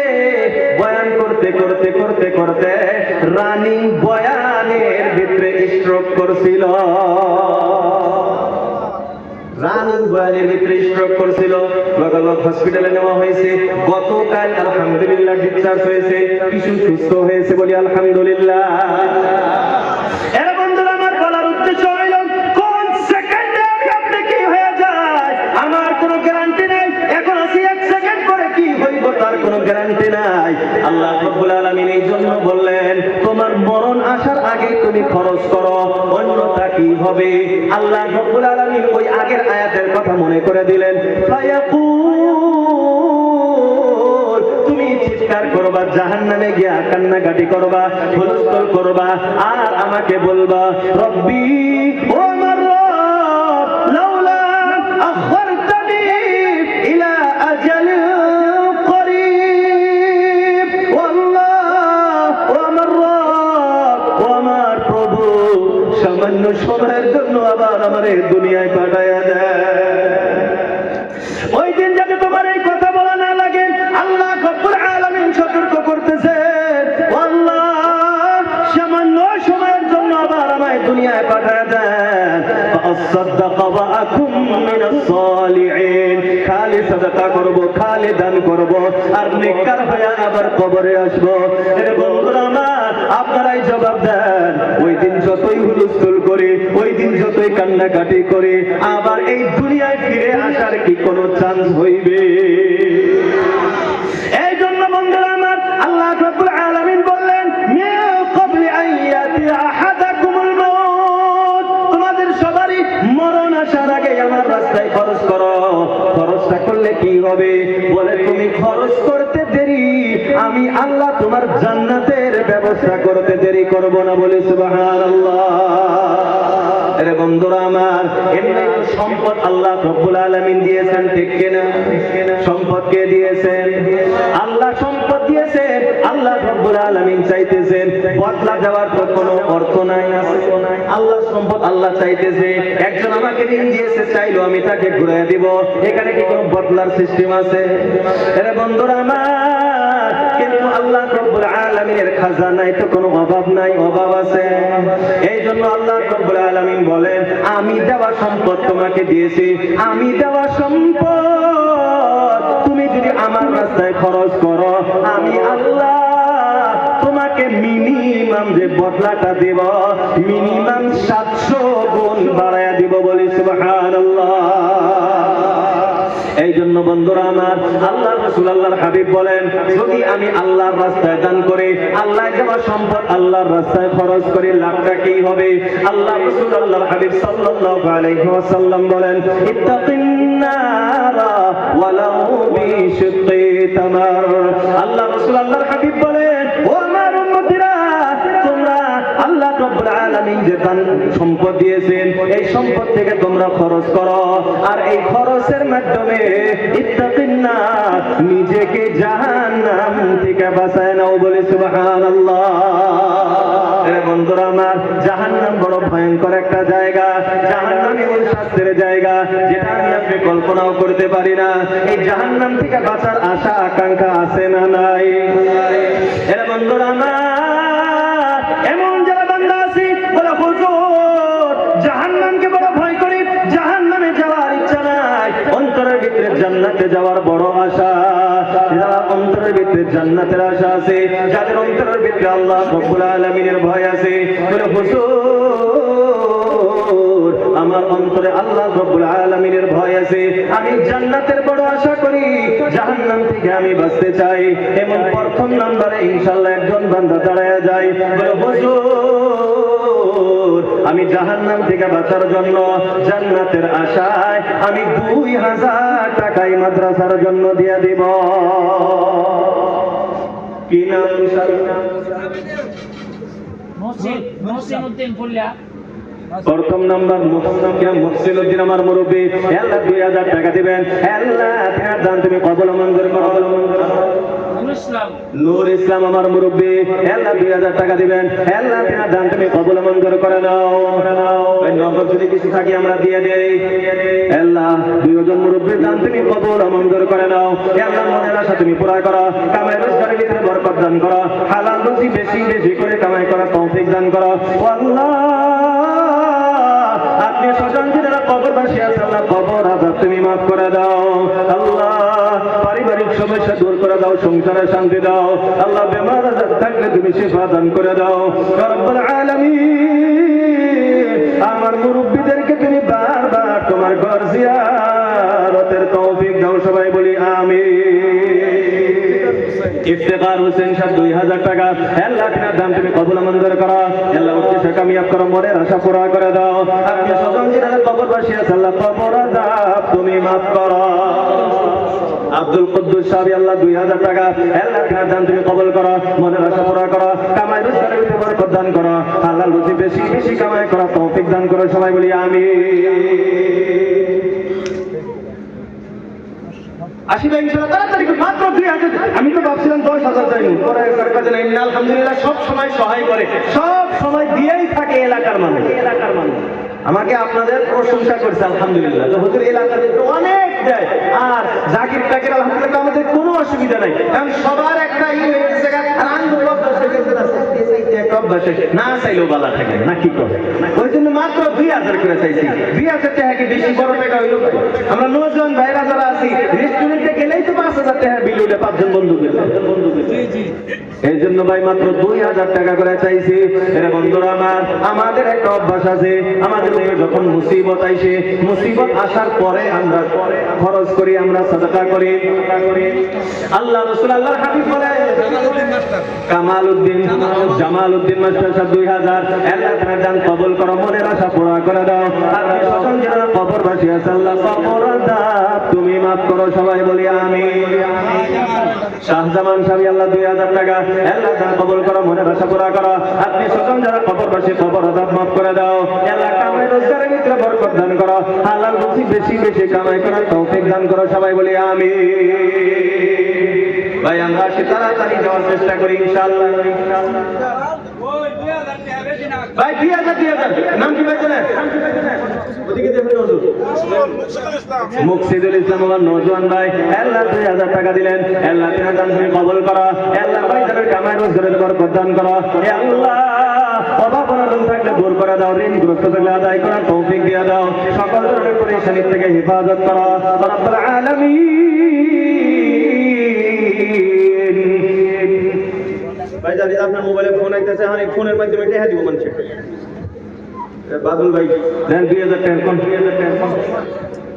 বয়ান করতে রানিং বয়ানের ভিতরে স্ট্রোক করছিল। রানিং বয়ানের ভিতরে স্ট্রোক করছিল, হসপিটালে নেওয়া হয়েছে। গতকাল আলহামদুলিল্লাহ ডিসচার্জ হয়েছে, কিছু সুস্থ হয়েছে, বলি আলহামদুলিল্লাহ। এর বন্ধুরা আমার বলার উদ্দেশ্য হইল কোন সেকেন্ডে আপনি কি হয়ে যায় আমার কোনো গ্যারান্টি নাই। এখন আছি 1 সেকেন্ড পরে কি হইব তার কোনো গ্যারান্টি নাই। আল্লাহ রাব্বুল আলামিন এই জন্য বললেন তোমার মরণ আসার আগে তুমি খরচ করো, অন্যথা কি হবে? আল্লাহ রাব্বুল আলামিন ওই আগের আয়াতের কথা মনে করে দিলেন। ফায়াকুল, তুমি চিৎকার করবা, জাহান্নামে গিয়া কান্নাকাটি করবা, হুলস্থুল করবা, আর আমাকে বলবা রব্বি, ও আমার রব, লাউলা আখরতানি ইলা আজালিন করিব। আল্লাহ, ও আমার রব, ও আমার প্রভু, সামান্য সময়ের জন্য আবার আমার এই দুনিয়ায় পাঠায়া দেয়। ওই দিন যাতে তোমার এই কথা বলা না লাগে, আল্লাহ রাব্বুল আলামিন সতর্ক করতেছেন। আল্লাহ, সামান্য সময়ের জন্য আবার আমায় দুনিয়ায় পাঠায়া দেন। আতাসাদ্দাকা ওয়া আকুম মিনাস সালিহিন, খালি সাদাকা করব, খালি দান করব, আর নেককার হয়ে আবার কবরে আসব। এর বন্ধুরা আমার, আপনারাই জবাব দেন, ওই দিন যতই হুলস্থুল করে, ওই দিন যতই কান্নাকাটি করে, আবার এই দুনিয়ায় ফিরে আসার কি কোনো চান্স হইবে? এই জন্য বন্ধুরা আমার, আল্লাহ রাব্বুল আলামিন বললেন, মিন ক্বাবলি আন ইয়াতিয়া আহাদাকুমুল মাউত, তোমাদের সবারই মরণ আসার আগে আমার রাস্তায় খরচ করো। খরচটা করলে কি হবে? বলে তুমি খরচ করতে দেরি, আমি আল্লাহ তোমার জান্নাতের ব্যবস্থা করতে দেরি করব না। বলে সুবহানাল্লাহ। আরে বন্ধুরা আমার, এমনি সম্পদ আল্লাহ রাব্বুল আলামিন দিয়েছেন, ঠিক কিনা? সম্পদ কে দিয়েছেন? আল্লাহ সম্পদ দিয়েছেন। আল্লাহ রাব্বুল আলামিন চাইতেছেন বদলা দেওয়ার তো কোনো অর্থ নাই। আল্লাহ সম্পদ আল্লাহ চাইতেছে, একজন আমাকে ঋণ দিয়েছে, চাইলো আমি তাকে ঘুরিয়ে দিব, এখানে কি কোনো বদলার সিস্টেম আছে? আরে বন্ধুরা আমার, কিন্তু আল্লাহ রাব্বুল আলামিনের খাজানায় তো কোনো অভাব নাই, অভাব আছে। এই জন্য আল্লাহ রাব্বুল আলামিন বলেন, আমি দেওয়া সম্পদ তোমাকে দিয়েছি, আমি দেওয়া সম্পদ তুমি যদি আমার রাস্তায় খরচ করো, আমি আল্লাহ তোমাকে মিনিমাম যে বদলাটা দেব, মিনিমাম 700 গুণ বাড়ায়া দিব। বলি সুবহানাল্লাহ। এই জন্য বন্ধুরা আমার, আল্লাহ রাসূল আল্লাহর হাবিব বলেন, যদি আমি আল্লাহর রাস্তায় দান করি, আল্লাহ দেওয়া সম্পদ আল্লাহর রাস্তায় খরচ করি, লাভটা কি হবে? আল্লাহ রাসূল আল্লাহর হাবিব সাল্লাল্লাহু আলাইহি ওয়াসাল্লাম বলেন, ইত্তাকিন নারা ওয়ালাউ বিশিক্কি তামার। আল্লাহ রাসূল আল্লাহর হাবিব বলেন, ও আমার উম্মতিরা, তোমরা আল্লাহ রাব্বুল আলামিন যে দান সম্পদ দিয়েছেন, এই সম্পদ থেকে তোমরা খরচ করো, আর এই খরচের মাধ্যমে ইত্তাকিন নার, নিজেকে জাহান্নাম থেকে বাঁচায় নাও। বলে সুবহানাল্লাহ। আরে বন্ধুরা আমার, জাহান্নাম বড় ভয়ঙ্কর একটা জায়গা, জাহান্নাম এমন শাস্তির জায়গা যেটা আমি আপনি কল্পনাও করতে পারি না। এই জাহান্নাম থেকে বাঁচার আশা আকাঙ্ক্ষা আছে না নাই? আরে বন্ধুরা আমার, এমন যারা বান্দা আছে বলে, হুজুর জাহান্নামকে বড় ভয় করি, জাহান্নামে যাওয়ার ইচ্ছা নাই, অন্তরের ভিতরে জান্নাতে যাওয়ার বড় আশা। যারা অন্তরের ভিতরে জান্নাতের আশা আছে, যাদের অন্তরের ভিতরে আল্লাহ রাব্বুল আলামিনের ভয় আছে, বলে হুজুর আমার অন্তরে আল্লাহ রাব্বুল আলামিনের ভয় আছে, আমি জান্নাতের বড় আশা করি, জাহান্নাম থেকে আমি বাঁচতে চাই। এমন প্রথম নম্বরে ইনশাআল্লাহ একজন বান্দা দাঁড়ায়া যায়, বলে হুজুর আমি জাহান্নাম থেকে বাঁচার জন্য জান্নাতের আশায় আমি 2000 টাকাই মাদ্রাসার জন্য দিয়ে দিব। কি নাম? প্রথম নাম্বার মুহসিন উদ্দিন আমার মুরব্বী, আল্লাহ 2000 টাকা দিবেন। আল্লাহ আপনার দান তুমি কবুল মঞ্জুর করো। নূর ইসলাম আমার মুরব্বী, আল্লাহ 2000 টাকা দিবেন। আল্লাহ আপনার দান তুমি কবুল মঞ্জুর করে নাও। নগদ যদি কিছু থাকি আমরা দিয়ে দেই। আল্লাহ 2জন মুরব্বীর দান তুমি কবুল মঞ্জুর করে নাও। আল্লাহ মনের আশা তুমি পুরা করো, কামাই রোজগারের ভিতরে বরকত দান করো, হালাল রুজি বেশি বেশি করে কামাই করার তৌফিক দান করো। আল্লাহ আপনি স্বজনরা কবরবাসী আছে, আল্লাহ কবর আযাব তুমি মাফ করে দাও। আল্লাহ পারিবারিক সমস্যা দূর করে দাও, সংসারে শান্তি দাও। আল্লাহ বেমার আজার থাকলে তুমি শিফা দান করে দাও। রব্বুল আলামিন আমার মুরব্বিদেরকে তুমি বারবার তোমার ঘর জিয়ারতের তৌফিক দাও। সবাই বলি আমিন। ইফতেখার হোসেন সাহেব 2000 টাকা, আল্লাহ আপনার দান তুমি কবুল মঞ্জুর করো। আল্লাহ উদ্দেশ্য কামিয়াব করো, মনের আশা পুরা করে দাও। আপনি স্বজন যারা কবরবাসী আছে, আল্লাহ কবর আযাব তুমি মাফ করো। আব্দুল কুদ্দুস সাহেব আল্লাহ 2000 টাকা, আল্লাহ আপনার দান তুমি কবুল করো, মনের আশা পুরা করো, কামাই রোজগারের ভিতরে বরকত দান করো, হালাল রুজি বেশি বেশি কামাই করো, তৌফিক দান করো। সবাই বলি আমিন। আসিবে ইনশাআল্লাহ তাড়াতাড়ি মাত্র 2000। আমি তো ভাবছিলাম 10,000 চাইবো, পরে কাছে নাই। আলহামদুলিল্লাহ সব সময় সহায় করে, সব সময় দিয়েই থাকে এলাকার মানুষ। আমাকে আপনাদের প্রশংসা করছে আলহামদুলিল্লাহ। তো হুজুর এলাকাতে অনেক দেয়, আর জাকির টাকির আলহামদুলিল্লাহ আমাদের কোনো অসুবিধা নাই, কারণ সবার একটা না চাইলেও বালা থাকে না, কি করে ওই জন্য মাত্র 2000 করে চাইছি। 2000 টাকা কি বেশি বড় টাকা হইলো ভাই? আমরা নজন ভাইরা যারা আছি রেস্টুরেন্টে গেলেই তো 5000 টাকা বিল উঠে 5 জন বন্ধু গেলে। এই জন্য ভাই মাত্র 2000 টাকা করে চাইছি। এরা বন্ধুরা আমার, আমাদের একটা অভ্যাস আছে, আমাদের উপরে যখন মুসিবত আইসে, মুসিবত আসার পরে আমরা খরচ করি, আমরা সাদাকা করি। আল্লাহ রাসূল আল্লাহর হাবিব বলে কামালউদ্দিন জামালউদ্দিন মাস্টার সাহেব 2000 আল্লাহ তাআলা দান কবুল করো, মনের আশা পুরা করে দাও। আর যখন যারা কবরবাসী আছে আল্লাহ কবর আযাব তুমি মাফ করো, সবাই বলি আমিন। শাহজামান সাহেব আল্লাহ 2000 টাকা আল্লাহ দান কবুল করো, মনের আশা পুরা করো। আপনি যখন যারা কবরবাসী কবর আযাব মাফ করে দাও। আল্লাহ কামাই রোজগারের ভিতরে বরকত দান করো, হালাল রুজি বেশি বেশি কামাই করার তৌফিক দান করো, সবাই বলি আমিন। ভাই আমরা তাড়াতাড়ি যাওয়ার চেষ্টা করি ইনশাআল্লাহ। ভাই 2000 নাম কি ভাই জানেন? ওদিকে দেখুন হুজুর মুকসিদুল ইসলাম আমার নওজোয়ান ভাই আল্লাহ 2000 টাকা দিলেন। আল্লাহ তোমার দান তুমি কবুল করো। আল্লাহ ভাই তাদের কামাই রোজগারের বরকত দান করো। হে আল্লাহ অভাব অনটন থাকলে দূর করে দাও, ঋণগ্রস্ত থাকলে আদায় করার তৌফিক দিয়ে দাও, সকল ধরনের পরেশানি থেকে হেফাজত করো রব্বুল আলামিন। ভাই জানি আপনার মোবাইলে ফোন আইতেছে, আমি ফোনের মাধ্যমে টাকা দিব মানুষকে। বাদল ভাই দেন 2000 টাকা কোন 2000 টাকা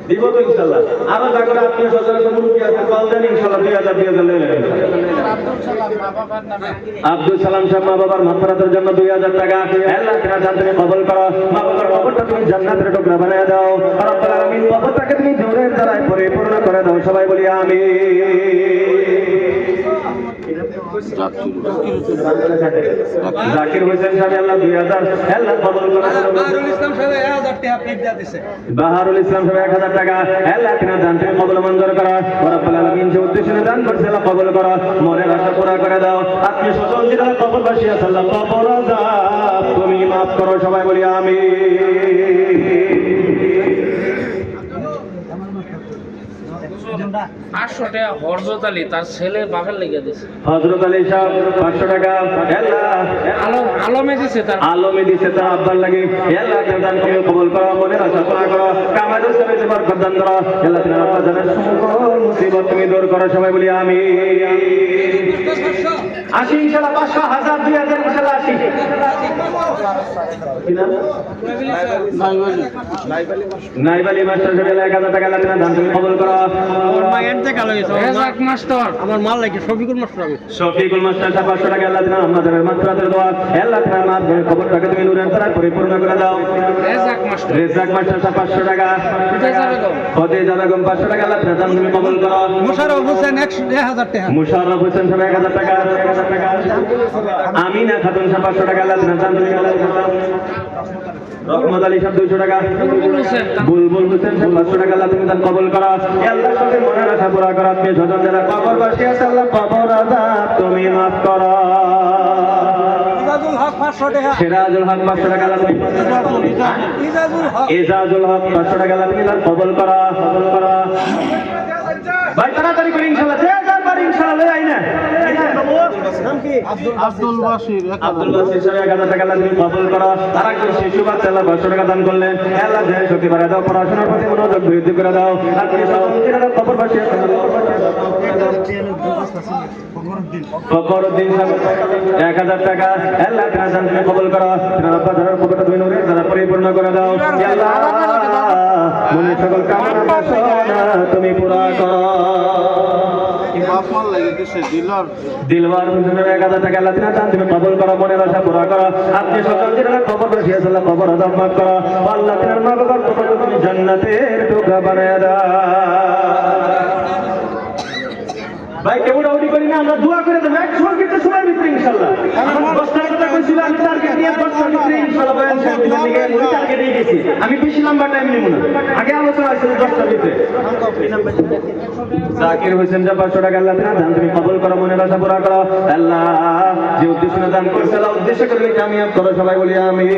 দিব তো ইনশাআল্লাহ। আরো জায়গা আপনি সচরাচর মুরগি আছে কল দেন ইনশাআল্লাহ 2000 লয়ে নেবেন। আব্দুল সালাম সাহেব মা বাবার মাগফিরাতের জন্য 2000 টাকা আল্লাহ তাআলা জান তুমি কবুল করো, মা বাবার কবরটা তুমি জান্নাতের টুকরা বানায় দাও রব্বুল আলামিন। কবরটাকে তুমি নূরের দ্বারায় পরিপূর্ণ করে দাও, সবাই বলি আমিন। জাকির হোসেন সাহেব আল্লাহ 2000 আল্লাহ কবুল করো। বাহারুল ইসলাম সাহেব 1000 টাকা পেট দিয়া দিয়েছে। বাহারুল ইসলাম সাহেব 1000 টাকা আল্লাহ তাআলা দান তুমি কবুল মঞ্জুর করো রব্বুল আলামিন। যে উদ্দেশ্যে দান করছে আল্লাহ কবুল করো, মনের আশা পুরা করে দাও। আপনি সকল যারা কবরবাসী আছে আল্লাহ কবর আযাব তুমি মাফ করো, সবাই বলি আমিন। 500 টাকা হযরত আলী তার ছেলে বাপের লেগে দিয়েছে। হযরত আলী সাহেব 500 টাকা আলমে দিছে, তার আলমে দিছে তার আব্বার লাগে। আল্লাহ দান করে কবুল করো, মনের আশা পুরা করো, কামাই রোজগারে বরকত দান করো। আল্লাহ তাআলা আপনার জানের সকল মুসিবত তুমি দূর করো, সবাই বলি আমিন। 80 ইনশাআল্লাহ 500 1000 2000 ইনশাআল্লাহ 80 নাইবালি মাস্টার সাহেব 1000 টাকা আল্লাহ তাআলা দান তুমি কবুল করো। আমার মায়ের টাকা লাগেছে রেজাক মাস্টার, আমার মাল লাগে শফিকুল মাস্টার। আমি শফিকুল মাস্টার 500 টাকা আল্লাহ তাআলা আমাদের মাগফিরাতের দোয়া আল্লাহ তাআলা আমাদের কবরটাকে তুমি নূরের দ্বারায় পরিপূর্ণ করে দাও। রেজাক মাস্টার 500 টাকা খদিজা বেগম 500 টাকা আল্লাহ তাআলা তুমি কবুল করো। মুশাররফ হোসেন 1000 টাকা। মুশাররফ হোসেন 1000 টাকা। আমিনা খাতুন 500 টাকা আল্লাহ তাআলা তুমি কবুল করো। রহমত আলী সাহেব 200 টাকা। বুলবুল হোসেন 500 টাকা আল্লাহ তুমি দান কবুল করো। আল্লাহ সবে মনের আশা পুরা করো। আপনি যজন যারা কবরবাসী আছে আল্লাহ কবর আযাব তুমি মাফ করো। ইজাজুল হক 500 টাকা। সিরাজুল হক 500 টাকা আল্লাহ তুমি ইজাজুল হক 500 টাকা আল্লাহ তুমি দান কবুল করো। ভাই তাড়াতাড়ি করে ইনশাআল্লাহ 2000 বার ইনশাআল্লাহ লই আইনা। নাম কি? আব্দুল বাশির 1000 টাকা আল্লাহ তুমি কবুল করো। আর একজন শিশু বাচ্চা আল্লাহ 500 টাকা দান করলেন। আল্লাহ দেহ শক্তি বাড়ায় দাও, পড়াশোনার প্রতি মনোযোগ বৃদ্ধি করে দাও। আপনি সকল কবরবাসী আছেন ফখরউদ্দিন 1000 টাকা আল্লাহ তাআলা দান তুমি কবুল করো। আপনার আব্বা ধরার কবরটা তুমি নূরের দ্বারা পরিপূর্ণ করে দাও। ইয়া আল্লাহ মনের সকল কামনা বাসনা তুমি পুরা করো। দিলওয়ার 1000 টাকা আল্লাহ তাআলা দান তুমি কবুল করো, মনের আশা পুরা করো। আপনি সকল যারা কবরবাসী আছে আল্লাহ কবর আযাব মাফ করো। আল্লাহ তাআলার মা বাবার কবরকে তুমি জান্নাতের টুকরা বানায়া দাও। ভাই কেমন আউটি করি না, আমরা দোয়া করে দেব 1 ঘন্টা সময় ভিতরে ইনশাআল্লাহ। আমার 10টার কথা কইছিল, আমি টার্গেট নিয়ে 10টার ভিতরে ইনশাআল্লাহ বয়ান শেষ করে দিই। আমি টার্গেট দিয়ে গেছি, আমি বেশি লম্বা টাইম নিব না। আগে আলোচনা ছিল 10টার ভিতরে। জাকির হোসেন 500 টাকা আল্লাহ তাআলা দান তুমি কবুল করো, মনের আশা পুরা করো। আল্লাহ যে উদ্দেশ্যে দান করছে আল্লাহ উদ্দেশ্য করে কামিয়াব করো, সবাই বলি আমিন।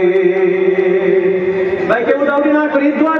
ভাই কেমন আউটি না করি দোয়া